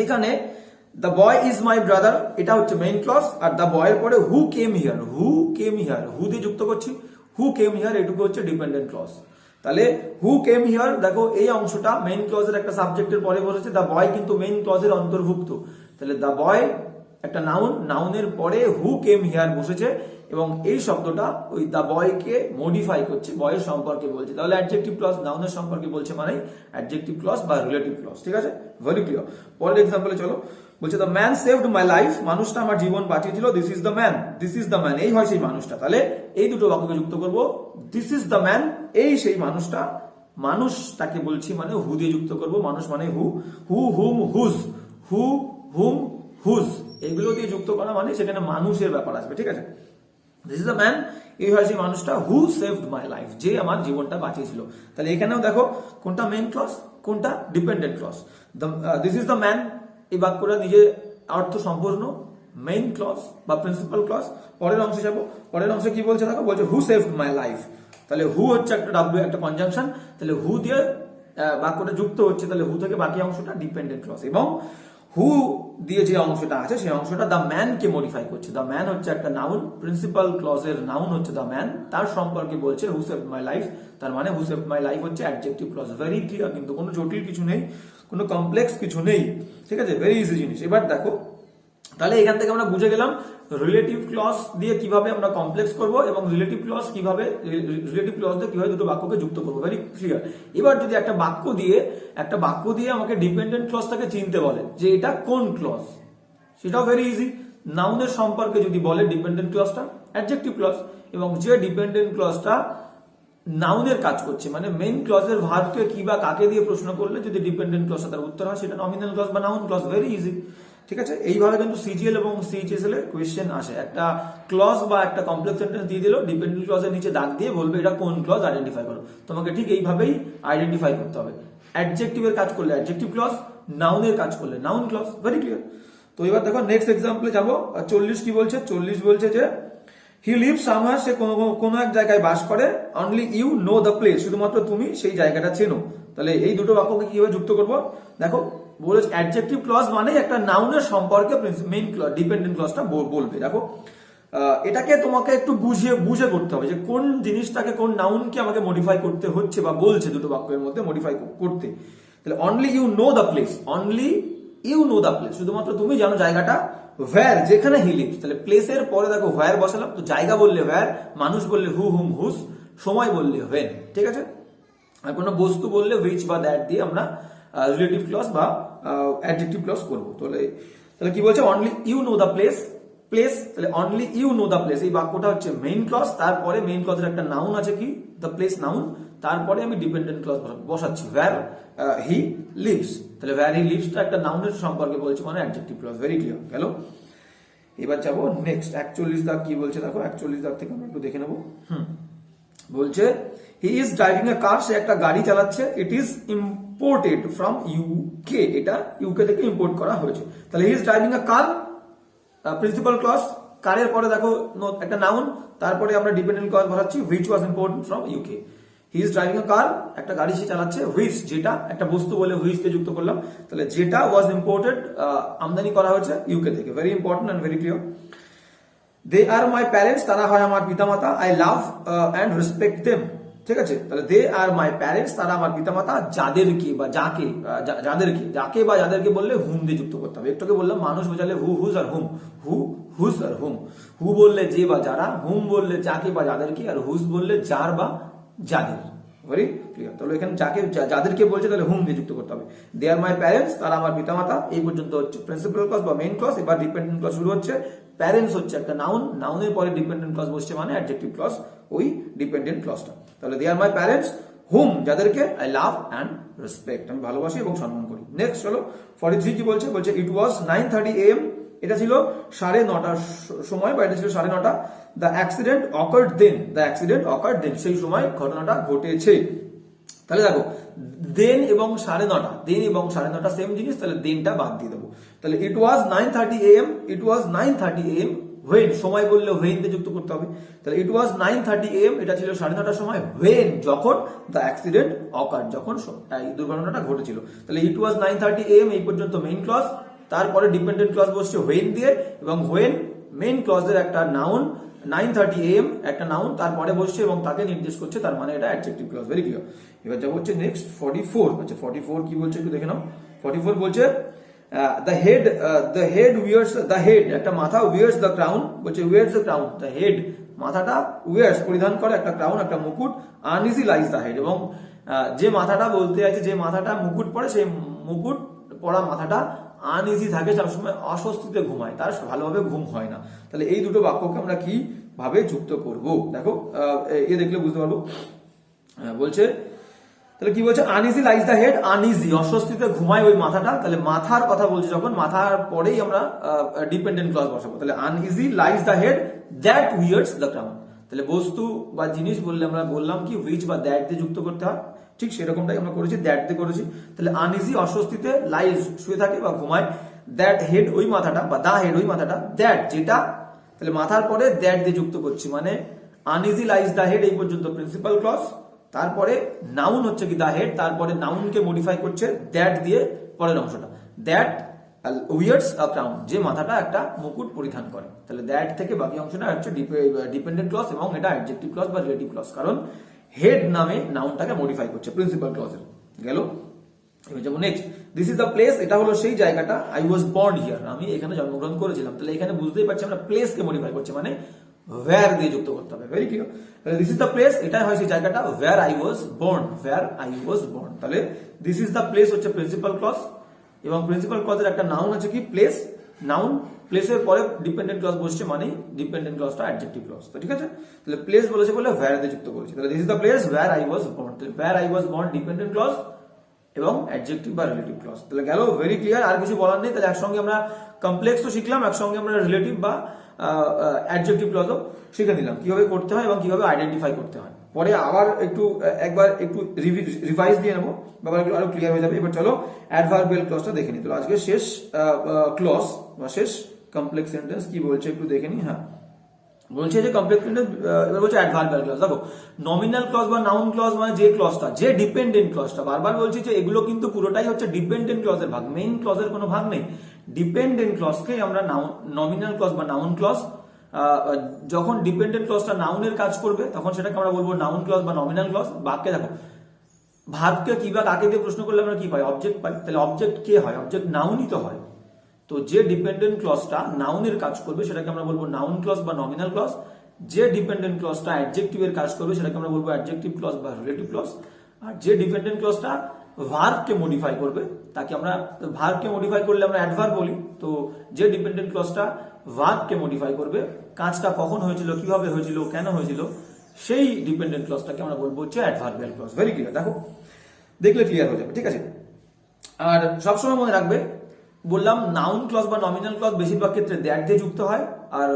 এখানে the boy is my brother এটা হচ্ছে মেইন ক্লজ, আর দ্য বয়ের পরে হু came here, who came here হু দিয়ে যুক্ত করছি, হু কেম হিয়ার এটুকু হচ্ছে ডিপেন্ডেন্ট ক্লজ। তাহলে হু কেম হিয়ার, দেখো এই অংশটা মেইন ক্লজের একটা সাবজেক্টের পরে বসেছে, দ্য বয় কিন্তু মেইন ক্লজের অন্তর্ভুক্ত। তাহলে দ্য বয় একটা নাউন, নাউনের পরে হু কেম হিয়ার বসেছে এবং এই শব্দটা ওই দ্য বয়কে মডিফাই করছে, বয়ের সম্পর্কে বলছে। তাহলে অ্যাডজেক্টিভ ক্লজ নাউনের সম্পর্কে বলছে মানে অ্যাডজেক্টিভ ক্লজ বা রিলেটিভ ক্লজ, ঠিক আছে। Very clear. পরের এক্সাম্পলে চলো। বলছে the man saved my life, মানুষটা আমার জীবন বাঁচিয়েছিল, this is the man, this is the man এই হয় সেই মানুষটা। তাহলে এই দুটো বাক্যকে যুক্ত করব, দিস ইজ দ্য ম্যান এই সেই মানুষটা, মানুষটাকে বলছি মানে হু দিয়ে যুক্ত করব, মানুষ মানে হু, হু হুম হুজ, হু হুম হুজ এগুলো দিয়ে যুক্ত করা মানে সেখানে মানুষের ব্যাপার আসবে, ঠিক আছে। দিস ইজ দ্য ম্যান এই হয় সেই মানুষটা, হু সেভড মাই লাইফ যে আমার জীবনটা বাঁচিয়েছিল। তাহলে এখানেও দেখো কোনটা মেইন ক্লজ কোনটা dependent clause. This is the man এই বাক্যটা নিজের অর্থ সম্পূর্ণ মেইন ক্লজ বা প্রিন্সিপাল ক্লজ। পরের অংশে যাবো, পরের অংশে কি বলছে দেখো, বলছে হু সেভড মাই লাইফ। তাহলে হু হচ্ছে একটা ডাব্লিউ একটা কনজাংশন, তাহলে হু দিয়ে বাক্যটা যুক্ত হচ্ছে, তাহলে হু থেকে বাকি অংশটা ডিপেন্ডেন্ট ক্লজ এবং হু দিয়ে যে অংশটা আছে সেই অংশটা দ্য ম্যান কে মডিফাই করছে। দ্য ম্যান হচ্ছে একটা নাউন, প্রিন্সিপাল ক্লজের নাউন হচ্ছে দ্য ম্যান, তার সম্পর্কে বলছে হু সেভড মাই লাইফ, তার মানে হু সেভড মাই লাইফ হচ্ছে অ্যাডজেক্টিভ ক্লজ। ভেরি ক্লিয়ার, কিন্তু কোনো জটিল কিছু নেই, কোনো কমপ্লেক্স কিছু নেই, ঠিক আছে, ভেরি ইজি জিনিস। এবার দেখো তাহলে এখান থেকে আমরা বুঝে গেলাম রিলেটিভ ক্লজ দিয়ে কিভাবে আমরা কমপ্লেক্স করব এবং রিলেটিভ ক্লজ দিয়ে কিভাবে দুটো বাক্যকে যুক্ত করবো, ভেরি ক্লিয়ার। এবার যদি একটা বাক্য দিয়ে আমাকে ডিপেন্ডেন্ট ক্লজটাকে চিনতে বলে যে এটা কোন ক্লজ, সেটাও ভেরি ইজি। নাউনের সম্পর্কে যদি বলে ডিপেন্ডেন্ট ক্লজটা অ্যাডজেক্টিভ ক্লজ, এবং যে ডিপেন্ডেন্ট ক্লজটা নাউনের কাজ করছে মানে মেইন ক্লজের ভার্বকে কি বা কাকে দিয়ে প্রশ্ন করলে যদি ডিপেন্ডেন্ট ক্লজটা তার উত্তর হয় সেটা নমিনাল ক্লজ বা নাউন ক্লজ, ভেরি ইজি, ঠিক আছে। এইভাবে কিন্তু সিজিএল এবং সিএইচএসএল এর কোয়েশ্চেন আসে, একটা ক্লজ বা একটা কমপ্লেক্স সেন্টেন্স দিয়ে দিল, ডিপেন্ডেন্ট ক্লজের নিচে দাগ দিয়ে বলবে এটা কোন ক্লজ আইডেন্টিফাই করো, তোমাকে ঠিক এইভাবেই আইডেন্টিফাই করতে হবে। অ্যাডজেক্টিভের কাজ করলে অ্যাডজেক্টিভ ক্লজ, নাউনের কাজ করলে নাউন ক্লজ, ভেরি ক্লিয়ার। তো এবার দেখো নেক্সট এক্সাম্পলে যাবো। 40 কি বলছে, 40 বলছে যে হি লিভস সামহার, সে কোনো এক জায়গায় বাস করে, only you know the place, শুধুমাত্র তুমি সেই জায়গাটা চেনো। তাহলে এই দুটো বাক্যকে কিভাবে যুক্ত করবো দেখো, বলেছে অ্যাডজেক্টিভ ক্লজ মানে একটা নাউনের সম্পর্কে মেইন ক্লজ ডিপেন্ডেন্ট ক্লজটা বলবে। দেখো এটাকে তোমাকে একটু বুঝে করতে হবে যে কোন জিনিসটাকে কোন নাউনকে আমাকে মডিফাই করতে হচ্ছে বা বলছে দুটো বাক্যের মধ্যে মডিফাই করতে। তাহলে only you know the place, only you know the place শুধুমাত্র তুমি জানো জায়গাটা, where যেখানে হি লিভস, তাহলে প্লেসের পরে দেখো where বসালাম, তো জায়গা বললে where, মানুষ বললে হু হুম হুজ, সময় বললে when, ঠিক আছে। আর কোনো বস্তু বললে which বা that দিয়ে আমরা রিলেটিভ ক্লজ বা অ্যাডজেক্টিভ ক্লজ করবো। তাহলে কি বলছে, only you know the place, তাহলে only you know the place এই বাক্যটা হচ্ছে মেইন ক্লজ, তারপরে মেইন ক্লজের একটা নাউন আছে কি দ্য প্লেস নাউন, তারপরে আমি ডিপেন্ডেন্ট ক্লজ বসাচ্ছি where he lives, তাহলে where he lives টা একটা নাউনের সম্পর্কে বলছে মানে অ্যাডজেক্টিভ ক্লজ। ভেরি ক্লিয়ার গেল। এবার যাবো নেক্সট 41 দাগ কি বলছে দেখো, 41 দাগ থেকে আমরা একটু দেখে নেবো। বলছে হি ইজ ড্রাইভিং এ কার, সে একটা গাড়ি চালাচ্ছে, it is imported from UK, এটা ইউকে থেকে ইম্পোর্ট করা হয়েছে। তাহলে he is driving a car, principal clause, কারের পরে দেখো একটা নাউন, তারপরে আমরা ডিপেন্ডেন্ট ক্লজ বসাচ্ছি which was imported from UK. He is driving a car, একটা গাড়ি সে চালাচ্ছে, হুইচ যেটা একটা বস্তু বলে হুইচ কে যুক্ত করলাম, তাহলে যেটা ওয়াজ ইম্পোর্টেড আমদানি করা হয়েছে ইউকে থেকে। Very important and very clear. They are my parents, তারা হয় আমার পিতামাতা, I love and respect them, ঠিক আছে। তাহলে দে আর মাই প্যারেন্টস, তারা আমার পিতামাতা, যাদেরকে বা যাকে, যাকে বা যাদেরকে বললে হুম দিয়ে যুক্ত করতে হবে। একটুকে বললাম মানুষ বোঝালে who whose R hmm, whose আর হুম। হু বললে যে বা যারা, হুম বললে যাকে বা যাদেরকে, আর হুজ বললে যার বা যাদের। Very clear. তাহলে এখানে যাকে যাদেরকে বলছে তাহলে হুম দিয়ে যুক্ত করতে হবে। দে আর মাই প্যারেন্টস, তারা আমার পিতামাতা, এই পর্যন্ত হচ্ছে প্রিন্সিপাল ক্লজ বা মেইন ক্লজ। এবার ডিপেন্ডেন্ট ক্লজ শুরু হচ্ছে। প্যারেন্টস হচ্ছে একটা নাউন, নাউনের পরে ডিপেন্ডেন্ট ক্লজ বসছে মানে অ্যাডজেক্টিভ ক্লজ, ওই ডিপেন্ডেন্ট ক্লজটা। তাহলে দে আর মাই প্যারেন্টস হুম, যাদেরকে আই লাভ এন্ড রেসপেক্ট, আমি ভালোবাসি এবং সম্মান করি। নেক্সট হলো 43 কি বলছে, বলছে ইট ওয়াজ 9:30 AM, এটা ছিল 9:30টার সময় বা এটা ছিল 9:30। The accident occurred then, the accident occurred then, সেই সময় ঘটনাটা ঘটেছে। তাহলে দেখো দেন এবং 9:30, দেন এবং 9:30 সেম জিনিস, তাহলে দেনটা বাদ দিয়ে দেবো। তাহলে ইট ওয়াজ 9:30 AM, it was 9:30 AM, when সময় বললে when দিয়ে যুক্ত করতে হবে। তাহলে ইট ওয়াজ 9:30 AM, এটা ছিল 9:30টার সময়, when যখন দ্য অ্যাক্সিডেন্ট অকার্ড, যখন এই দুর্ঘটনাটা ঘটেছিল। তাহলে ইট ওয়াজ 9:30 AM এই পর্যন্ত মেইন ক্লজ, তারপরে ডিপেন্ডেন্ট ক্লজ বসছে when দিয়ে, এবং when মেইন ক্লজের একটা নাউন, 9:30 AM একটা নাউন তারপরে বসছে এবং তাকে নির্দেশ করছে, তার মানে এটা অ্যাডজেক্টিভ ক্লজ। Very clear. এবার যাবো হচ্ছে নেক্সট 44। আচ্ছা 44 কি বলছে একটু দেখে নাও। 44 বলছে the head wears, the head একটা মাথা, wears the crown, বলছে wears the crown, the head মাথাটা, wears পরিধান করে একটা ক্রাউন একটা মুকুট, uneasy lies the head, এবং যে মাথাটা বলতে আছে, যে মাথাটা মুকুট পরে, সেই মুকুট পরা মাথাটা আনইজি থাকে, সবসময় অস্বস্তিতে ঘুমায়, তার ভালোভাবে ঘুম হয় না। তাহলে এই দুটো বাক্যকে আমরা কি ভাবে যুক্ত করব, দেখো এ দেখলে বুঝতে পারবো। বলছে তাহলে কি বলছে, uneasy lies the head, uneasy অস্বস্তিতে ঘুমায় ওই মাথাটা। তাহলে মাথার কথা বলছে যখন, মাথার পরেই আমরা ডিপেন্ডেন্ট ক্লজ বসাবো। তাহলে uneasy lies the head that উইয়ার্স the crown, তাহলে বস্তু বা জিনিস বললে আমরা বললাম কি হুইচ বা দ্যাট দিয়ে যুক্ত করতে হয়, ঠিক সেরকমটাই আমরা করেছি, দ্যাট দিয়ে করেছি। তাহলে আনইজি অস্বস্তিতে, লাইজ শুয়ে থাকে বা ঘুমায়, দ্যাট হেড ওই মাথাটা বা দা হেড ওই মাথাটা, দ্যাট যেটা, তাহলে মাথার পরে দ্যাট দিয়ে যুক্ত করছি মানে আনইজি লাইজ দ্য হেড এই পর্যন্ত প্রিন্সিপাল ক্লজ, তারপরে নাউন হচ্ছে কি দা হেড, তারপরে নাউনকে মডিফাই করছে দ্যাট দিয়ে পরের অংশটা, দ্যাট উইয়ার্স আ ক্রাউন, যে মাথাটা একটা মুকুট পরিধান করে। তাহলে দ্যাট থেকে বাকি অংশটা হচ্ছে ডিপেন্ডেন্ট ক্লজ এবং এটা অ্যাডজেক্টিভ ক্লজ বা রিলেটিভ ক্লজ, কারণ হেড নামে নাউনটাকে মডিফাই করছে প্রিন্সিপাল ক্লজের। গেল। এবার যেমন next, this is the place, এটা হলো সেই জায়গাটা, আই ওয়াজ বর্ন হিয়ার, আমি এখানে জন্মগ্রহণ করেছিলাম। তাহলে এখানে বুঝতেই পারছি আমরা প্লেসকে মডিফাই করছে মানে where দিয়ে যুক্ত করতে হবে। Very clear. তাহলে দিস ইজ দ্য প্লেস, এটাই হয় সেই জায়গাটা, where I was born, where I was born। তাহলে দিস ইজ দ্য প্লেস হচ্ছে প্রিন্সিপাল ক্লজ, এবং প্রিন্সিপাল ক্লজের একটা নাউন আছে কি প্লেস, নাউন প্লেসের পরে ডিপেন্ডেন্ট ক্লজ বসছে মানে ডিপেন্ডেন্ট ক্লজটা অ্যাডজেক্টিভ ক্লজ। তো ঠিক আছে, তাহলে প্লেস বলেছে বলে where দিয়ে যুক্ত করেছি। তাহলে this is the place where I was born, তাহলে where I was born dependent clause এবং অ্যাডজেক্টিভ বা রিলেটিভ ক্লজ। তাহলে গেল। ভেরি ক্লিয়ার, আর কিছু বলার নেই। তাহলে একসঙ্গে আমরা কমপ্লেক্স তো শিখলাম, একসঙ্গে আমরা রিলেটিভ বা অ্যাডজেক্টিভ ক্লজও শিখে নিলাম কিভাবে করতে হয় এবং কিভাবে আইডেন্টিফাই করতে হয়। পরে আবার একবার একটু রিভাইজ দিয়ে নেবো, ব্যাপারগুলো আরো ক্লিয়ার হয়ে যাবে। এবার চলো অ্যাডভার্বিয়াল ক্লজটা দেখে নিই। তো আজকে শেষ ক্লজ বা শেষ কমপ্লেক্স সেন্টেন্স কি বলছে একটু দেখে নিই। হ্যাঁ, বলছে যে কমপ্লেক্স সেন্টেন্স, এবার বলছে অ্যাডভার্বিয়াল ক্লজ। দেখো নমিনাল ক্লজ বা নাউন ক্লজ মানে যে ক্লজটা, যে ডিপেন্ডেন্ট ক্লজটা, বারবার বলছি যে এগুলো কিন্তু পুরোটাই হচ্ছে ডিপেন্ডেন্ট ক্লজের ভাগ, মেইন ক্লজের কোনো ভাগ নেই। ডিপেন্ডেন্ট ক্লজকে আমরা নমিনাল ক্লজ বা নাউন ক্লজ, যখন ডিপেন্ডেন্ট ক্লজটা নাউনের কাজ করবে তখন সেটাকে আমরা বলবো নাউন ক্লজ বা নমিনাল ক্লজ। বাক্যে দেখো ভাবকে কি বা কাকে দিয়ে প্রশ্ন করলে আমরা কি পাই, অবজেক্ট পাই। তাহলে অবজেক্ট কে হয়, অবজেক্ট নাউনই তো হয়। তো যে ডিপেন্ডেন্ট ক্লজটা নাউনের কাজ করবে সেটাকে আমরা বলবো নাউন ক্লজ বা নমিনাল ক্লজ। যে ডিপেন্ডেন্ট ক্লজটা অ্যাডজেক্টিভের কাজ করবে সেটাকে আমরা বলবো অ্যাডজেক্টিভ ক্লজ বা রিলেটিভ ক্লজ। আর যে ডিপেন্ডেন্ট ক্লজটা ভার্বকে মডিফাই করবে তাকে আমরা, ভার্বকে মডিফাই করলে আমরা অ্যাডভার্ব বলি। তো যে ডিপেন্ডেন্ট ক্লজটা ভার্বকে মডিফাই করবে, কাজটা কখন হয়েছিল, কিভাবে হয়েছিল, কেন হয়েছিল, সেই ডিপেন্ডেন্ট ক্লজটাকে আমরা বলবো হচ্ছে অ্যাডভার্বিয়াল ক্লজ। ভেরি ক্লিয়ার, দেখো দেখলে ক্লিয়ার হয়ে যাবে, ঠিক আছে। আর সবসময় মনে রাখবে, বললাম নাউন ক্লজ বা নমিনাল ক্লজ বেশিরভাগ ক্ষেত্রে দ্যাট দিয়ে যুক্ত হয়, আর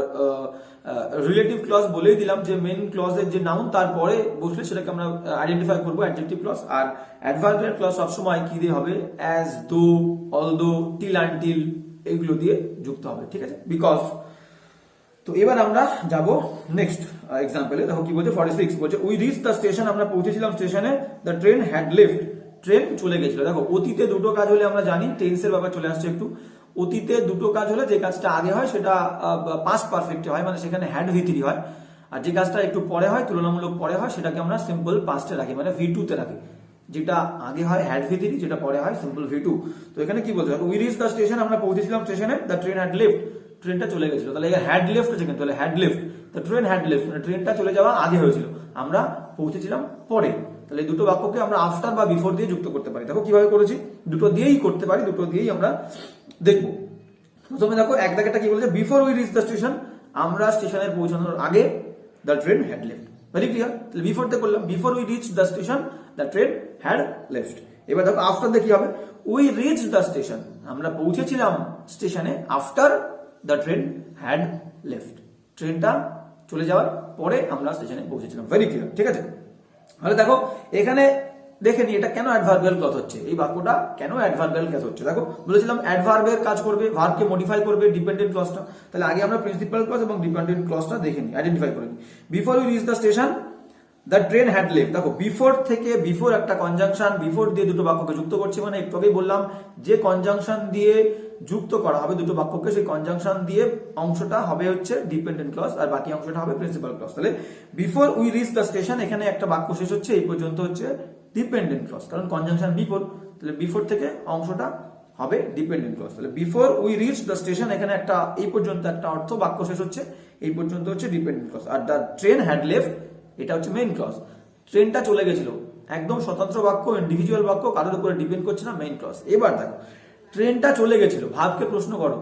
রিলেটিভ ক্লজ বলেই দিলাম যে মেন ক্লজের যে নাউন তারপরে বসলে সেটাকে আমরা আইডেন্টিফাই করবো অ্যাডজেক্টিভ ক্লজ। আর অ্যাডভার্বিয়াল ক্লজ সবসময় কি দিয়ে হবে, অ্যাজ, দো, অলদো, টিল, আনটিল এগুলো দিয়ে যুক্ত হবে, ঠিক আছে, বিকজ। তো এবার আমরা যাব নেক্সট এক্সাম্পলে। দেখো কি বলছে 46 বলছে উই রিচ দ্য স্টেশন, আমরা পৌঁছেছিলাম স্টেশনে, the train had left, train চলে গেছিল। দেখো অতীতে দুটো কাজ হলে আমরা জানি, টেন্সের ব্যাপার চলে আসছে একটু। অতীতে দুটো কাজ হলে যে কাজটা আগে হয় সেটা পাস্ট পারফেক্টে হয়, মানে সেখানে হ্যাড ভি3 হয়, আর যে কাজটা একটু পরে হয়, তুলনামূলক পরে হয়, সেটাকে আমরা সিম্পল পাস্টে রাখি, মানে V2 তে রাখি। যেটা আগে হয় হ্যাড V3, যেটা পরে হয় সিম্পল V2। তো এখানে কি বলছে, উই রিচ দ্য স্টেশন, আমরা পৌঁছেছিলাম স্টেশনে, দ্য ট্রেন হ্যাড লেফট, ট্রেনটা চলে গেছিল। তাহলে হ্যাড লেফট আছে কিন্তু, তাহলে had left, the train had left, মানে ট্রেনটা চলে যাওয়া আগে হয়েছিল, আমরা পৌঁছেছিলাম পরে। তাহলে দুটো বাক্যকে আমরা আফটার বা বিফোর দিয়ে যুক্ত করতে পারি। দেখো কিভাবে করেছি, দুটো দিয়েই করতে পারি, দুটো দিয়েই আমরা দেখবো। প্রথমে দেখো এক দাগেরটা কি বলছে, before we reach the station, আমরা স্টেশনে পৌঁছানোর আগে the train had left. Very clear, তাহলে বিফোর তে করলাম, before we reach the station the train had left. এবার দেখো আফটার দিয়ে কি হবে, উই রিচ দ্য স্টেশন, আমরা পৌঁছেছিলাম স্টেশনে after the train had left, ট্রেনটা চলে যাওয়ার পরে আমরা স্টেশনে পৌঁছেছিলাম। ভেরি ক্লিয়ার, ঠিক আছে। তাহলে দেখো এখানে দেখে নি এটা কেন অ্যাডভার্বিয়াল ক্লজ হচ্ছে, এই বাক্যটা কেন অ্যাডভার্বিয়াল ক্লজ হচ্ছে। দেখো বলেছিলাম অ্যাডভার্বের কাজ করবে, ভার্বকে মডিফাই করবে ডিপেন্ডেন্ট ক্লজটা। তাহলে আগে আমরা প্রিন্সিপাল ক্লজ এবং ডিপেন্ডেন্ট ক্লজটা দেখে নি, আইডেন্টিফাই করে নি। Before we reach the station the train had left, দেখো বিফোর থেকে, বিফোর একটা কনজাংশন, বিফোর দিয়ে দুটো বাক্যকে যুক্ত করছি, মানে একটু আগেই বললাম যে কনজাংশন দিয়ে যুক্ত করা হবে দুটো বাক্যকে, সেই কনজাংশন দিয়ে অংশটা হবে হচ্ছে ডিপেন্ডেন্ট ক্লজ, আর বাকি অংশটা হবে প্রিন্সিপাল ক্লজ। তাহলে before we reach the station, এখানে একটা বাক্য শেষ হচ্ছে, এই পর্যন্ত হচ্ছে ডিপেন্ডেন্ট ক্লজ, কারণ কনজাংশন বিফোর, তাহলে বিফোর থেকে অংশটা হবে ডিপেন্ডেন্ট ক্লজ। তাহলে before we reach the station, এখানে একটা এই পর্যন্ত একটা অর্থ, বাক্য শেষ হচ্ছে, এই পর্যন্ত হচ্ছে ডিপেন্ডেন্ট ক্লজ। আর দ্য ট্রেন হ্যাড লেফট, এটা হচ্ছে মেইন ক্লজ, ট্রেনটা চলে গেছিল, একদম স্বতন্ত্র বাক্য, ইন্ডিভিজুয়াল বাক্য, কারোর উপরে ডিপেন্ড করছে না, মেইন ক্লজ। এবার দেখো ট্রেনটা চলে গেছিল, ভাবকে প্রশ্ন করো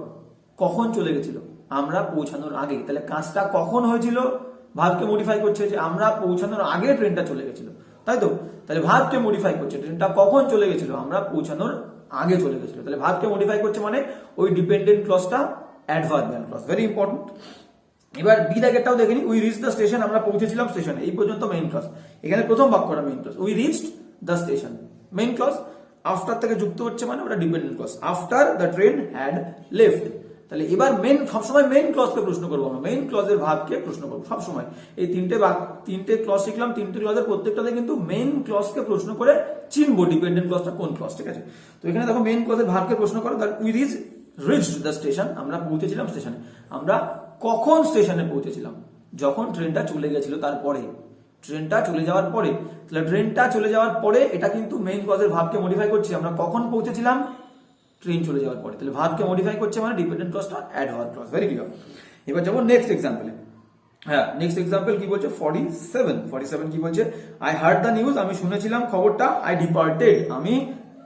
কখন চলে গেছিল, আমরা পৌঁছানোর আগে। তাহলে কাজটা কখন হয়েছিল, ভাবকে মডিফাই করছে যে আমরা পৌঁছানোর আগে ট্রেনটা চলে গেছিল, তাই তো। তাহলে ভাবকে মডিফাই করছে, ট্রেনটা কখন চলে গেছিল, আমরা পৌঁছানোর আগে চলে গেছিল। তাহলে ভাবকে মডিফাই করছে মানে ওই ডিপেন্ডেন্ট ক্লজটা অ্যাডভার্বিয়াল ক্লজ, ভেরি ইম্পর্টেন্ট। এবার বি দাগেরটাও দেখেনি, উই রিচ দ্য স্টেশন, আমরা পৌঁছেছিলাম স্টেশনে, এই পর্যন্ত মেইন ক্লজ। এখানে প্রথম বাক্যটা main clause, we reached the station, main clause. After থেকে যুক্ত হচ্ছে মানে ওটা dependent clause, after the train had left. তাহলে এবার মেইন, সবসময় মেইন ক্লজকে প্রশ্ন করবো আমরা, মেইন ক্লজের ভাবকে প্রশ্ন করবো সবসময়। এই তিনটে ক্লজ শিখলাম, তিনটে ক্লজের প্রত্যেকটাতে কিন্তু মেইন ক্লজকে প্রশ্ন করে চিনবো ডিপেন্ডেন্ট ক্লজটা কোন ক্লজ, ঠিক আছে। তো এখানে দেখো মেইন ক্লজের ভাবকে প্রশ্ন করো, উই রিচড দ্য স্টেশন, আমরা পৌঁছেছিলাম স্টেশনে, আমরা কখন স্টেশনে পৌঁছেছিলাম, যখন ট্রেনটা চলে গেছিল, তারপরে ট্রেনটা চলে যাওয়ার পরে। তাহলে ট্রেনটা চলে যাওয়ার পরে এটা কিন্তু মেইন ক্লজের ভাবকে মডিফাই করছি, আমরা কখন পৌঁছেছিলাম, ট্রেন চলে যাওয়ার পরে। তাহলে ভাবকে মডিফাই করছে মানে ডিপেন্ডেন্ট ক্লজটা অ্যাডভার্ব ক্লজ, ভেরি ক্লিয়ার। এবার যাবো নেক্সট এক্সাম্পলে। হ্যাঁ, নেক্সট এক্সাম্পল কি বলছে 47 কি বলছে, আই হার্ড দ্য নিউজ, আমি শুনেছিলাম খবরটা, আই ডিপার্টেড, আমি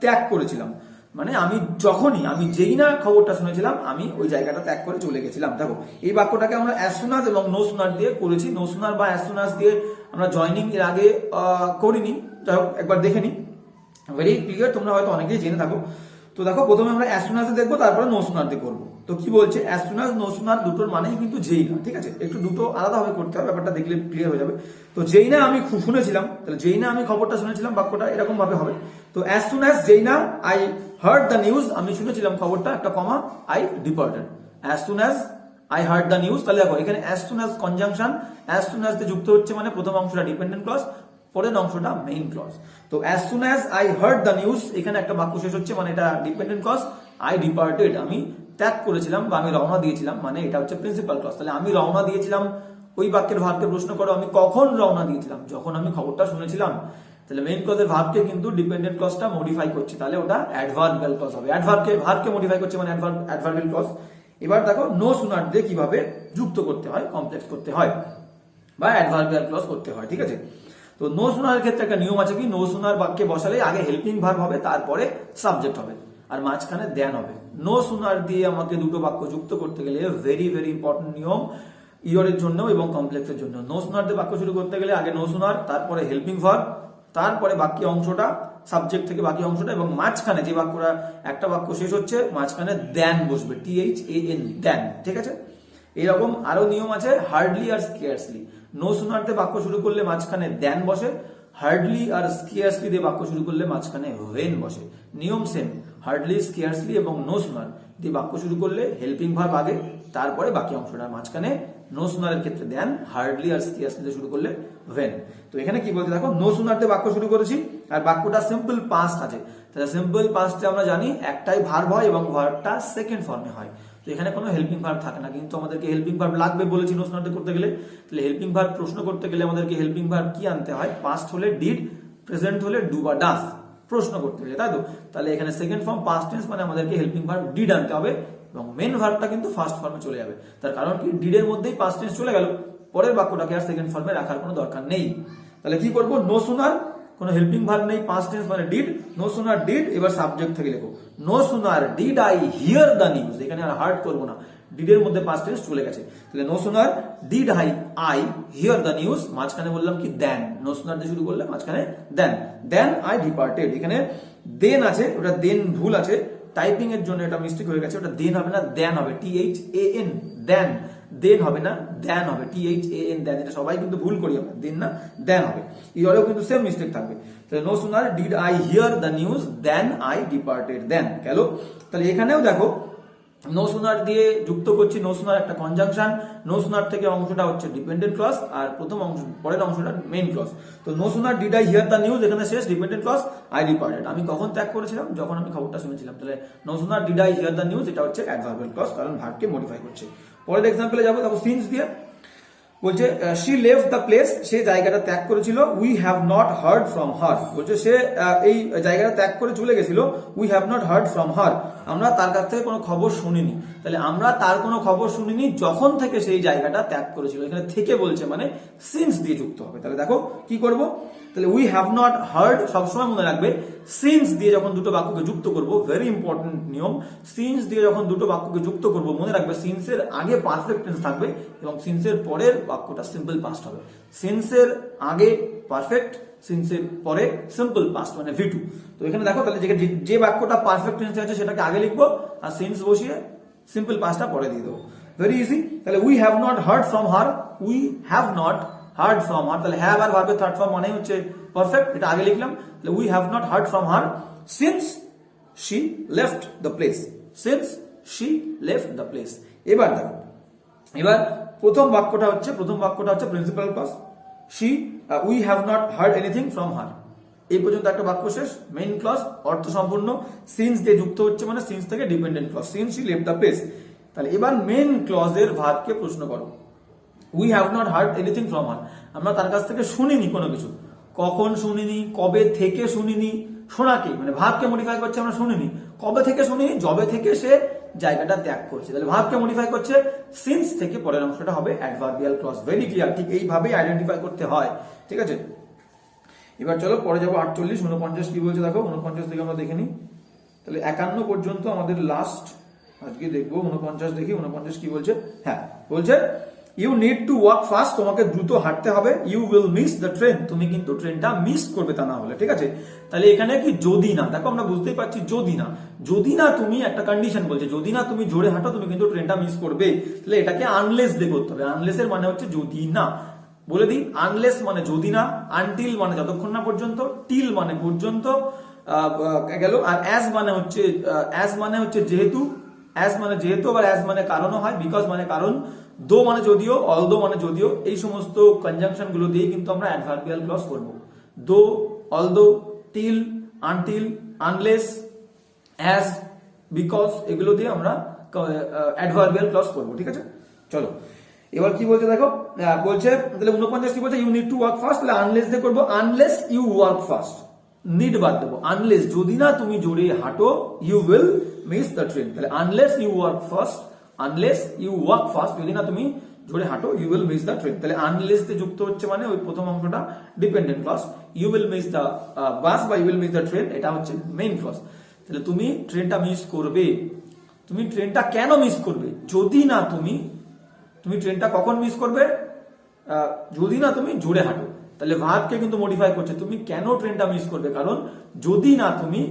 ত্যাগ করেছিলাম, মানে আমি যেই না খবরটা শুনেছিলাম আমি ওই জায়গাটা ত্যাগ করে চলে গেছিলাম। দেখো এই বাক্যটাকে আমরা অ্যাজ সুন অ্যাজ এবং নো সুনার দিয়ে করেছি, নো সুনার বা অ্যাজ সুন অ্যাজ দিয়ে আমরা জয়নিং এর আগে করিনি, যাই হোক একবার দেখে নি, ভেরি ক্লিয়ার, তোমরা হয়তো অনেকেই জেনে থাকো। তো দেখো প্রথমে আমরা অ্যাজ সুন অ্যাজ দেখবো, তারপরে নো সুনার দিয়ে করবো। তো কি বলছে, as soon as, no sooner দুটোর মানেই কিন্তু যেই না, ঠিক আছে, একটু দুটো আলাদাভাবে করতে হবে, ব্যাপারটা দেখলে ক্লিয়ার হয়ে যাবে। তো যেই না আমি শুনেছিলাম, তাহলে যেই না আমি খবরটা শুনেছিলাম, বাক্যটা এরকম ভাবে হবে। তো অ্যাজ সুন অ্যাজ, যেই না আই হার্ড দ্য নিউজ, আমি শুনেছিলাম খবরটা, একটা comma, I departed. As soon as I heard the news, তাহলে দেখো এখানে as soon as conjunction, as soon as যুক্ত হচ্ছে মানে প্রথম অংশটা ডিপেন্ডেন্ট ক্লজ, পরের অংশটা মেইন ক্লজ। তো as soon as I heard the news, এখানে একটা বাক্য শেষ হচ্ছে মানে এটা ডিপেন্ডেন্ট ক্লজ, আই ডিপার্টেড, আমি ত্যাগ করেছিলাম বা আমি রওনা দিয়েছিলাম, মানে এটা হচ্ছে প্রিন্সিপাল ক্লজ। তাহলে আমি রওনা দিয়েছিলাম, ওই বাক্যের ভাবকে প্রশ্ন করো, আমি কখন রওনা দিয়েছিলাম, যখন আমি খবরটা শুনেছিলাম। তাহলে মেইন ক্লজের ভাবকে কিন্তু ডিপেন্ডেন্ট ক্লজটা মডিফাই করছে, তাহলে ওটা অ্যাডভার্বিয়াল ক্লজ হবে। ভাবকে মডিফাই করছে মানে অ্যাডভার্বিয়াল ক্লজ। এবার দেখো নো সুনার দিয়ে কিভাবে যুক্ত করতে হয়, কমপ্লেক্স করতে হয় বা অ্যাডভার্বিয়াল ক্লজ করতে হয়, ঠিক আছে। তো নো সুনার ক্ষেত্রে একটা নিয়ম আছে কি, নো সুনার বাক্যে বসালে আগে হেল্পিং ভার্ব হবে, তারপরে সাবজেক্ট হবে, আর মাঝখানে দেন হবে। নো সুনার দিয়ে আমাকে দুটো বাক্য যুক্ত করতে গেলে ভেরি ভেরি ইম্পর্টেন্ট নিয়ম, ইয়রের জন্য এবং কমপ্লেক্সের জন্য। নো সুনার দিয়ে বাক্য শুরু করতে গেলে আগে নো সুনার, তারপরে হেল্পিং ভার্ব, তারপরে বাকি অংশটা, সাবজেক্ট থেকে বাকি অংশটা, এবং মাঝখানে যে বাক্যটা একটা বাক্য শেষ হচ্ছে মাঝখানে দেন বসবে, THAN, দেন। ঠিক আছে, এরকম আরো নিয়ম আছে। হার্ডলি আর স্কেয়ার্সলি, নো সুনার দিয়ে বাক্য শুরু করলে মাঝখানে দেন বসে, হার্ডলি আর স্কেয়ার্সলি দিয়ে বাক্য শুরু করলে মাঝখানে হোয়েন বসে। নিয়ম সেম, হার্ডলি, স্কেয়ার্সলি এবং নো সুনার দিয়ে বাক্য শুরু করলে হেল্পিং ভার্ব আগে, তারপরে বাকি অংশটা, মাঝখানে নো সুনারের ক্ষেত্রে দেন, হার্ডলি আর স্কেয়ার্সলি দিয়ে শুরু করলে হোয়েন। তো এখানে কি বলতে দেখো, নো সুনার দিয়ে বাক্য শুরু করেছি আর বাক্যটা সিম্পল পাস্ট আছে, তাহলে সিম্পল পাস্টে আমরা জানি একটাই ভার্ব হয় এবং ভার্বটা সেকেন্ড ফর্মে হয়। তো এখানে কোনো হেল্পিং ভার্ব থাকে না, কিন্তু আমাদেরকে হেল্পিং ভার্ব লাগবে বলেছি নো সুনার দিয়ে করতে গেলে। তাহলে হেল্পিং ভার্ব প্রশ্ন করতে গেলে আমাদেরকে হেল্পিং ভার্ব কি আনতে হয়, পাস্ট হলে ডিড, প্রেজেন্ট হলে ডু বা ডাজ, প্রশ্ন করতে গেলে, তাই তো। তাহলে এখানে সেকেন্ড ফর্ম পাস্ট টেন্স মানে আমাদেরকে হেল্পিং ভার্ব ডিড আনতে হবে এবং মেন ভার্বটা কিন্তু ফার্স্ট ফর্মে চলে যাবে। তার কারণ কি, ডিডের মধ্যেই পাস্ট টেন্স চলে গেল, পরের বাক্যটাকে আর সেকেন্ড ফর্মে রাখার কোনো দরকার নেই। তাহলে কি করব, নো সুনার, কোনো হেল্পিং ভার্ব নেই, পাস্ট টেন্স মানে ডিড, নো সুনার ডিড, এবার সাবজেক্ট থেকে লেখো, no sooner did I hear the news, এখানে আর হার্ড করবো না, ডিডের মধ্যে পাস্ট টেন্স চলে গেছে। তাহলে no sooner did I hear the news, মাঝখানে বললাম কি দেন, নো সুনার দিয়ে শুরু করলে মাঝখানে দেন আই ডিপার্টেড। এখানে দেন আছে, ওটা দেন ভুল আছে, টাইপিং এর জন্য এটা মিস্টেক হয়ে গেছে, ওটা দেন হবে না দেন হবে, THAN, দেন, দেন হবে না দেন হবে, THAN, দেন। এটা সবাই কিন্তু ভুল করি আমরা, দেন না দেন হবে, ইয়রেও কিন্তু সেম মিস্টেক থাকবে। তাহলে no sooner did I hear the news then I departed, then গেল। তাহলে এখানেও দেখো নো সুনার দিয়ে যুক্ত করছি, নো সুনার একটা কনজাংশন, নো সুনার থেকে অংশটা হচ্ছে ডিপেন্ডেন্ট ক্লজ আর প্রথম অংশ পরের অংশটা মেইন ক্লজ। তো no sooner did I hear the news, এখানে শেষ, ডিপেন্ডেন্ট ক্লজ আই ডিপার্টেড। আমি কখন ত্যাগ করেছিলাম, যখন আমি খবরটা শুনেছিলাম। তাহলে no sooner did I hear the news, এটা হচ্ছে অ্যাডভার্বিয়াল ক্লজ, কারণ ভার্বকে মডিফাই করছে। পরের এক্সাম্পলে যাবো, দেখো সিন্স দিয়ে বলছে শি লেফট দ্য প্লেস, সে জায়গাটা ত্যাগ করেছিল, we have not heard from হার, বলছে সে এই জায়গাটা ত্যাগ করে চলে গেছিল, we have not heard from her, আমরা তার কাছ থেকে কোনো খবর শুনিনি। তাহলে আমরা তার কোনো খবর শুনিনি যখন থেকে সেই জায়গাটা ত্যাগ করেছিল, এখানে থেকে বলছে মানে সিন্স দিয়ে যুক্ত হবে। তাহলে দেখো কি করব, তাহলে উই হ্যাভ নট হার্ড, সবসময় মনে রাখবে সিন্স দিয়ে যখন দুটো বাক্যকে যুক্ত করব, ভেরি ইম্পর্টেন্ট নিয়ম, সিন্স দিয়ে যখন দুটো বাক্যকে যুক্ত করব মনে রাখবে সিন্সের আগে পারফেক্ট টেন্স থাকবে এবং সিন্সের পরের বাক্যটা সিম্পল পাস্ট হবে। সিন্সের আগে পারফেক্ট, সিন্সের পরে সিম্পল পাস্ট মানে V2। তো এখানে দেখো, তাহলে যে বাক্যটা পারফেক্ট টেন্সে আছে সেটাকে আগে লিখবো আর সিন্স বসিয়ে সিম্পল পাস্টটা পরে দিয়ে দেবো, ভেরি ইজি। তাহলে we have not heard from her, we have not heard from হার, তাহলে হ্যাভ আর ভার্বের থার্ড ফর্ম মানে হচ্ছে পারফেক্ট, এটা আগে লিখলাম। তাহলে we have not heard from her since she left the place, since she left the place. এবার দেখো, এবার প্রথম বাক্যটা হচ্ছে principal clause, she we have not heard anything from her, এই পর্যন্ত একটা বাক্য শেষ, মেইন ক্লজ অর্থ সম্পূর্ণ, সিন্স দিয়ে যুক্ত হচ্ছে মানে সিন্স থেকে dependent clause, since she left the place. তাহলে এবার মেইন ক্লজের ভার্বকে প্রশ্ন করো, we have not heard anything from her, আমরা তার কাছ থেকে শুনিনি কোনো কিছু, কখন শুনিনি, কবে থেকে শুনিনি, শোনাকে মানে ভার্বকে মডিফাই করছে, আমরা শুনিনি, কবে থেকে শুনিনি, যবে থেকে সে জায়গাটা ত্যাগ করছে। তাহলে ভার্বকে মডিফাই করছে, সিন্স থেকে পরের অংশটা হবে অ্যাডভার্বিয়াল ক্লজ, ভেরি ক্লিয়ার, ঠিক এইভাবেই আইডেন্টিফাই করতে হয়, ঠিক আছে। এবার চলো পরে যাবো 48, 49 কি বলছে দেখো, 49 থেকে আমরা দেখে নিই। তাহলে 51 পর্যন্ত আমাদের লাস্ট, আজকে দেখবো 49 দেখি, 49 কি বলছে, হ্যাঁ বলছে you need to walk fast, তোমাকে দ্রুত হাঁটতে হবে, you will miss the train, তুমি কিন্তু ট্রেনটা মিস করবে তা না হলে, ঠিক আছে। তাহলে এখানে কি যদি না, দেখো আমরা বুঝতেই পারছি যদি না তুমি একটা কন্ডিশন বলছে, যদি না তুমি জোরে হাঁটো তুমি কিন্তু ট্রেনটা মিস করবে, তাহলে এটাকে আনলেস দিয়ে করতে হবে, আনলেস এর মানে হচ্ছে যদি না, বলে দিই আনলেস মানে যদি না, আনটিল মানে যতক্ষণ না পর্যন্ত, টিল মানে পর্যন্ত গেল, আর অ্যাজ মানে হচ্ছে যেহেতু, অ্যাজ মানে যেহেতু, আবার অ্যাজ মানে কারণও হয়, বিকজ মানে কারণ, দো মানে যদিও, অলদো মানে যদিও, এই সমস্ত কনজাংশন গুলো দিয়ে কিন্তু আমরা অ্যাডভার্বিয়াল ক্লজ করব, দো, although, till, until, unless, as, because, এগুলো দিয়ে আমরা অ্যাডভার্বিয়াল ক্লজ করব, ঠিক আছে। চলো এবার কি বলছে দেখো, বলছে তাহলে 49 কি বলছে, you need to walk fast, তাহলে আনলেস দিয়ে করবো, unless you walk fast, need বাদ দেবো, আনলেস যদি না তুমি জোরে হাঁটো, you will miss the train, তাহলে unless you walk fast, unless you walk fast, যদি না তুমি জোরে হাঁটো, you will miss the train. তাহলে আনলেস দিয়ে যুক্ত হচ্ছে মানে ওই প্রথম অংশটা dependent clause, you will miss the bus বা you will miss the train, এটা হচ্ছে মেইন ক্লজ। তাহলে তুমি ট্রেনটা মিস করবে, তুমি ট্রেনটা কেন মিস করবে, যদি না তুমি তুমি ট্রেনটা কখন মিস করবে? যদি না তুমি জোরে হাঁটো। তাহলে ভার্বকে কিন্তু মডিফাই করছে, তুমি কেন ট্রেনটা মিস করবে, কারণ যদি না তুমি,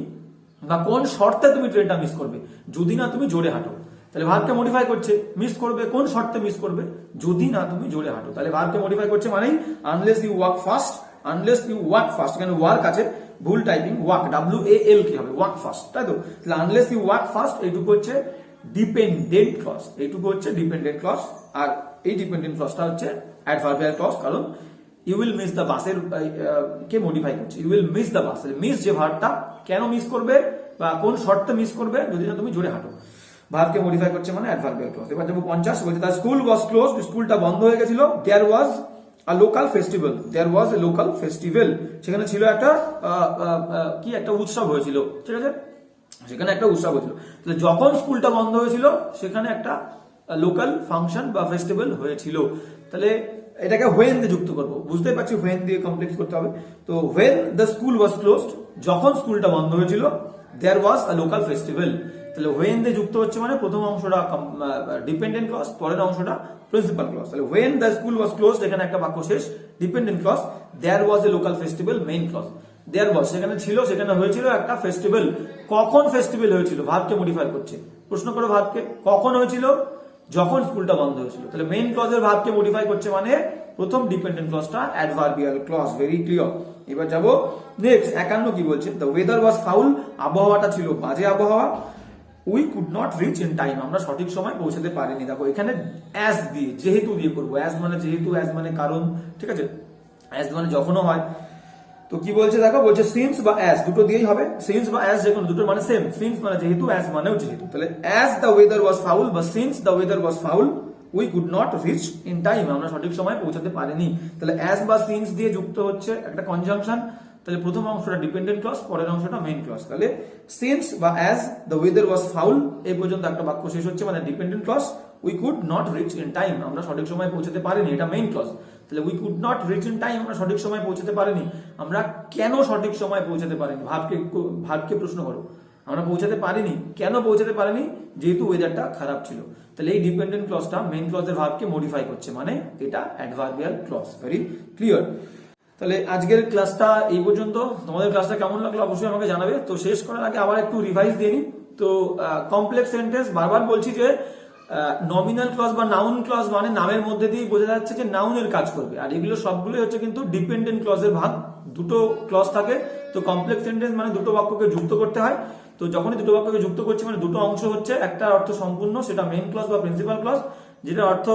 বা কোন শর্তে তুমি ট্রেনটা মিস করবে, যদি না তুমি জোরে হাঁটো। তাহলে ভার্বকে মডিফাই করছে, মিস করবে কোন শর্তে মিস করবে, যদি না তুমি জোরে হাঁটো। তাহলে ভার্বকে মডিফাই করছে মানেই unless you walk fast, unless you walk fast, এখানে ওয়ার্ক আছে, ভুল টাইপিং, ওয়াক WAL কি হবে, ওয়াক ফাস্ট, তাই তো। তাহলে আনলেস ইউ ওয়াক ফাস্ট এইটুকু হচ্ছে ডিপেন্ডেন্ট ক্লজ, এইটুকু হচ্ছে ডিপেন্ডেন্ট ক্লজ। আর এই ডিপেন্ডেন্ট ক্লজটা হচ্ছে অ্যাডভার্বিয়াল ক্লজ, কারণ ইউ উইল মিস দ্য বাসের কে মডিফাই করছে, you will miss the bus. Miss যে ভার্বটা কেন মিস করবে বা কোন শর্তে মিস করবে, যদি না তুমি জোরে হাঁটো। ভার্বকে মডিফাই করছে মানে অ্যাডভার্বিয়াল ক্লজ। এবার যাবো 50, বলছে দ্য স্কুল ওয়াজ ক্লোজড, স্কুলটা বন্ধ হয়ে গেছিল। দেয়ার ওয়াজ আ লোকাল ফেস্টিভ্যাল, দেয়ার ওয়াজ এ লোকাল ফেস্টিভ্যাল, সেখানে ছিল একটা কি একটা উৎসব হয়েছিল, ঠিক আছে, সেখানে একটা উৎসব হয়েছিল। তাহলে যখন স্কুলটা বন্ধ হয়েছিল সেখানে একটা লোকাল ফাংশন বা ফেস্টিভ্যাল হয়েছিল। তাহলে এটাকে হোয়েন দিয়ে যুক্ত করবো, বুঝতেই পারছি হোয়েন দিয়ে কমপ্লেক্স করতে হবে। তো when the school was closed, যখন স্কুলটা বন্ধ হয়েছিল, দেয়ার ওয়াজ আ লোকাল ফেস্টিভ্যাল। তাহলে হোয়েন দিয়ে যুক্ত হচ্ছে মানে প্রথম অংশটা ডিপেন্ডেন্ট ক্লজ, পরের অংশটা প্রিন্সিপাল ক্লজ। তাহলে when the school was closed, এখানে একটা বাক্য শেষ, ডিপেন্ডেন্ট ক্লজ। দেয়ার ওয়াজ এ লোকাল ফেস্টিভ্যাল, মেইন ক্লজ। দেয়ার ওয়াজ সেখানে ছিল, সেখানে হয়েছিল একটা ফেস্টিভ্যাল। কখন ফেস্টিভ্যাল হয়েছিল, ভার্বকে মডিফাই করছে। প্রশ্ন করো ভার্বকে, কখন হয়েছিল, যখন স্কুলটা বন্ধ হয়েছিল। তাহলে মেইন ক্লজের ভার্বকে মডিফাই করছে মানে প্রথম ডিপেন্ডেন্ট ক্লজটা অ্যাডভার্বিয়াল ক্লজ, ভেরি ক্লিয়ার। এবার যাবো নেক্সট 51 কি বলছে, দ্য ওয়েদার ওয়াজ ফাউল, আবহাওয়াটা ছিল বাজে আবহাওয়া। We could not reach in time, আমরা সঠিক সময় পৌঁছাতে পারিনি। দেখো এখানে অ্যাজ দিয়ে, যেহেতু দিয়ে করবো, অ্যাজ মানে যেহেতু, অ্যাজ মানে কারণ, ঠিক আছে, অ্যাজ মানে যখনও হয়। তো কি বলছে দেখো, বলছে সিন্স বা অ্যাজ দুটো দিয়েই হবে, সিন্স বা অ্যাজ যে কোনো দুটো মানে সেম, সিন্স মানে যেহেতু, অ্যাজ মানেও যেহেতু। তাহলে as the weather was foul বা since the weather was foul we could not reach in time, আমরা সঠিক সময় পৌঁছাতে পারিনি। তাহলে অ্যাজ বা সিন্স দিয়ে যুক্ত হচ্ছে একটা কনজাংশন। তাহলে প্রথম অংশটা ডিপেন্ডেন্ট ক্লজ, পরের অংশটা মেইন ক্লজ। তাহলে সিন্স বা as the weather was foul, এই পর্যন্ত একটা বাক্য শেষ হচ্ছে মানে dependent clause. We could not reach in time, আমরা সঠিক সময় পৌঁছাতে পারিনি, এটা মেইন ক্লজ। তাহলে we could not reach in time, আমরা সঠিক সময় পৌঁছাতে পারিনি। আমরা কেন সঠিক সময় পৌঁছাতে পারিনি, ভাবকে প্রশ্ন করো, আমরা পৌঁছাতে পারিনি, কেন পৌঁছাতে পারিনি, যেহেতু ওয়েদারটা খারাপ ছিল। তাহলে এই ডিপেন্ডেন্ট ক্লজটা মেইন ক্লজের ভার্বকে মডিফাই করছে মানে এটা অ্যাডভার্বিয়াল ক্লজ, ভেরি ক্লিয়ার। তাহলে আজকের ক্লাসটা এই পর্যন্ত। তোমাদের ক্লাসটা কেমন লাগলো অবশ্যই আমাকে জানাবে। তো শেষ করার আগে আবার একটু রিভাইজ দিয়ে নিই। তো কমপ্লেক্স সেন্টেন্স, বারবার বলছি যে নমিনাল ক্লজ বা নাউন ক্লজ মানে নামের মধ্যে দিয়ে বোঝা যাচ্ছে যে নাউনের কাজ করবে, আর এগুলো সবগুলোই হচ্ছে কিন্তু ডিপেন্ডেন্ট ক্লজের ভাগ। দুটো ক্লজ থাকে, তো কমপ্লেক্স সেন্টেন্স মানে দুটো বাক্যকে যুক্ত করতে হয়। তো যখনই দুটো বাক্যকে যুক্ত করছে মানে দুটো অংশ হচ্ছে, একটা অর্থ সম্পূর্ণ, সেটা মেইন ক্লজ বা প্রিন্সিপাল ক্লজ, যেটা অর্থ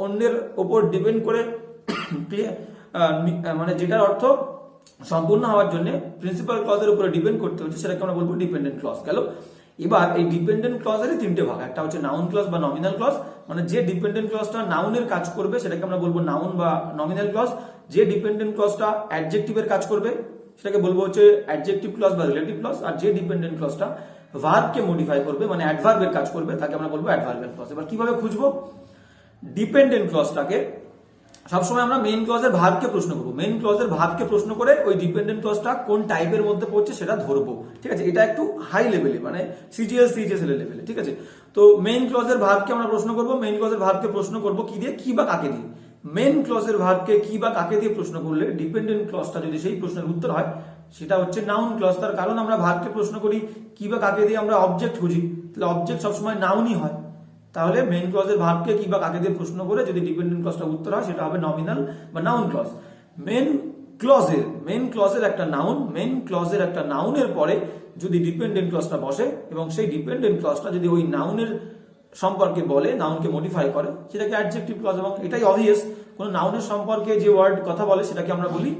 অন্যের ওপর ডিপেন্ড করে মানে যেটার অর্থ সম্পূর্ণ হওয়ার জন্য প্রিন্সিপাল ক্লজের উপরে ডিপেন্ড করতে হচ্ছে, সেটাকে আমরা বলবো ডিপেন্ডেন্ট ক্লজ। গেল। এবার এই ডিপেন্ডেন্ট ক্লজেরই তিনটে ভাগ, একটা হচ্ছে নাউন ক্লজ বা নমিনাল ক্লজ, মানে যে ডিপেন্ডেন্ট ক্লজটা নাউনের কাজ করবে সেটাকে আমরা বলবো নাউন বা নমিনাল ক্লজ। যে ডিপেন্ডেন্ট ক্লজটা অ্যাডজেক্টিভের কাজ করবে সেটাকে বলবো হচ্ছে অ্যাডজেক্টিভ ক্লজ বা রিলেটিভ ক্লজ। আর যে ডিপেন্ডেন্ট ক্লজটা ভার্বকে মডিফাই করবে মানে অ্যাডভার্বের কাজ করবে তাকে আমরা বলবো অ্যাডভার্বিয়াল ক্লজ। এবার কিভাবে খুঁজবো ডিপেন্ডেন্ট ক্লজটাকে? সবসময় আমরা মেইন ক্লজের ভার্বকে প্রশ্ন করবো, মেইন ক্লজের ভার্বকে প্রশ্ন করে ওই ডিপেন্ডেন্ট ক্লজটা কোন টাইপের মধ্যে পড়ছে সেটা ধরবো, ঠিক আছে। এটা একটু হাই লেভেলে মানে সিজিএসএল লেভেলে, ঠিক আছে। তো মেইন ক্লজের ভার্বকে আমরা প্রশ্ন করবো, মেইন ক্লজের ভার্বকে প্রশ্ন করবো কি দিয়ে, কি বা কাকে দিয়ে। মেইন ক্লজের ভার্বকে কি বা কাকে দিয়ে প্রশ্ন করলে ডিপেন্ডেন্ট ক্লজটা যদি সেই প্রশ্নের উত্তর হয় সেটা হচ্ছে নাউন ক্লজ। তার কারণ আমরা ভার্বকে প্রশ্ন করি কি বা কাকে দিয়ে, আমরা অবজেক্ট খুঁজি, তাহলে অবজেক্ট সবসময় নাউনই হয়। তাহলে মেইন ক্লজের ভার্বকে কি বা কাকে দিয়ে প্রশ্ন করে যদি ডিপেন্ডেন্ট ক্লজটা উত্তর হয় সেটা হবে নমিনাল বা নাউন ক্লজ। মেইন ক্লজের একটা নাউন, মেইন ক্লজের একটা নাউনের পরে যদি ডিপেন্ডেন্ট ক্লজটা বসে এবং সেই ডিপেন্ডেন্ট ক্লজটা যদি ওই নাউনের সম্পর্কে বলে, নাউনকে মডিফাই করে, সেটাকে অ্যাডজেক্টিভ ক্লজ। এবং এটাই অবভিয়াস, কোন নাউনের সম্পর্কে যে ওয়ার্ড কথা বলে সেটাকে আমরা বলি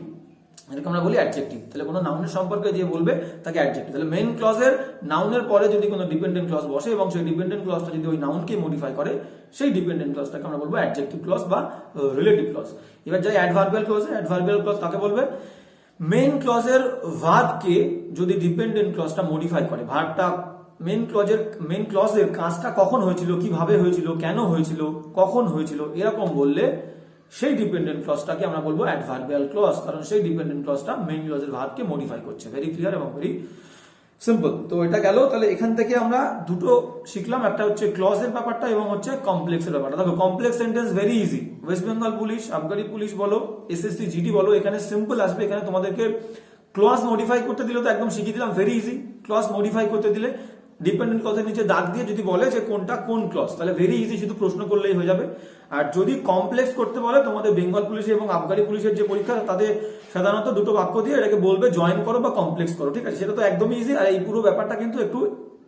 অ্যাডজেক্টিভ। তাহলে কোনো নাউনের সম্পর্কে যে বলবে তাকে অ্যাডজেক্টিভ। তাহলে মেইন ক্লজের নাউনের পরে যদি কোনো ডিপেন্ডেন্ট ক্লজ বসে এবং সেই ডিপেন্ডেন্ট ক্লজটা যদি ওই নাউনকে মডিফাই করে সেই ডিপেন্ডেন্ট ক্লজটাকে আমরা বলবো অ্যাডজেক্টিভ ক্লজ বা রিলেটিভ ক্লজ। এবার যাই অ্যাডভার্বিয়াল ক্লজে, অ্যাডভার্বিয়াল ক্লজ কাকে বলবে? মেইন ক্লজের ভার্বকে যদি ডিপেন্ডেন্ট ক্লজটা মডিফাই করে, ভার্বটা মেইন ক্লজের কাজটা কখন হয়েছিল, কিভাবে হয়েছিল, কেন হয়েছিল, কখন হয়েছিল, এরকম বললে সেই ডিপেন্ডেন্ট ক্লজটাকে আমরা বলবো অ্যাডভার্বিয়াল ক্লজ, কারণ সেই ডিপেন্ডেন্ট ক্লজটা মেইন ক্লজের ভার্বকে মডিফাই করছে। ভেরি ক্লিয়ার এবং ভেরি সিম্পল। তো এটা গেল। তাহলে এখান থেকে আমরা দুটো শিখলাম, একটা হচ্ছে ক্লজের ব্যাপারটা এবং হচ্ছে কমপ্লেক্সের ব্যাপারটা। দেখো complex sentence very easy, West Bengal police, আবগারি পুলিশ বলো, এসএসসি জিডি বলো, এখানে সিম্পল আসবে। এখানে তোমাদেরকে ক্লজ মডিফাই করতে দিলে তো একদম শিখিয়ে দিলাম, ভেরি ইজি। ক্লজ মডিফাই করতে দিলে ডিপেন্ডেন্ট ক্লজের নিচে দাগ দিয়ে যদি বলে যে কোনটা কোন ক্লজ, তাহলে ভেরি ইজি, শুধু প্রশ্ন করলেই হয়ে যাবে। আর যদি কমপ্লেক্স করতে বলে তোমাদের বেঙ্গল পুলিশ এবং আবগারি পুলিশের যে পরীক্ষা, তাদের সাধারণত দুটো বাক্য দিয়ে এটাকে বলবে জয়েন করো বা কমপ্লেক্স করো, ঠিক আছে? সেটা তো একদমই ইজি। আর এই পুরো ব্যাপারটা কিন্তু একটু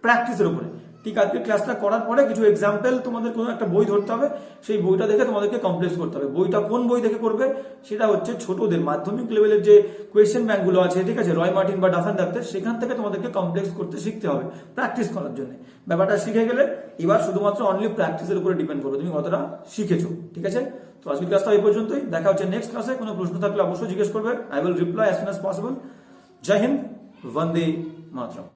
প্র্যাকটিসের উপরে। ঠিক আজকে ক্লাসটা করার পরে কিছু এক্সাম্পল তোমাদের কোনো একটা বই ধরতে হবে, সেই বইটা দেখে তোমাদেরকে কমপ্লেক্স করতে হবে। বইটা কোন বই দেখে করবে? সেটা হচ্ছে ছোটদের মাধ্যমিক লেভেলের যে কোয়েশ্চেন ব্যাংকগুলো আছে, ঠিক আছে, রয় মার্টিন বা ডাফান ডাক্তার, সেখান থেকে তোমাদেরকে কমপ্লেক্স করতে শিখতে হবে প্র্যাকটিস করার জন্য। ব্যাপারটা শিখে গেলে এবার শুধুমাত্র অনলি প্র্যাকটিসের উপরে ডিপেন্ড করবে তুমি কতটা শিখেছো, ঠিক আছে? তো আজকের ক্লাসটা এই পর্যন্তই, দেখা হচ্ছে নেক্সট ক্লাসে। কোনো প্রশ্ন থাকলে অবশ্যই জিজ্ঞেস করবে, I will reply as soon as possible. জয় হিন্দ, বন্দে মাতরম।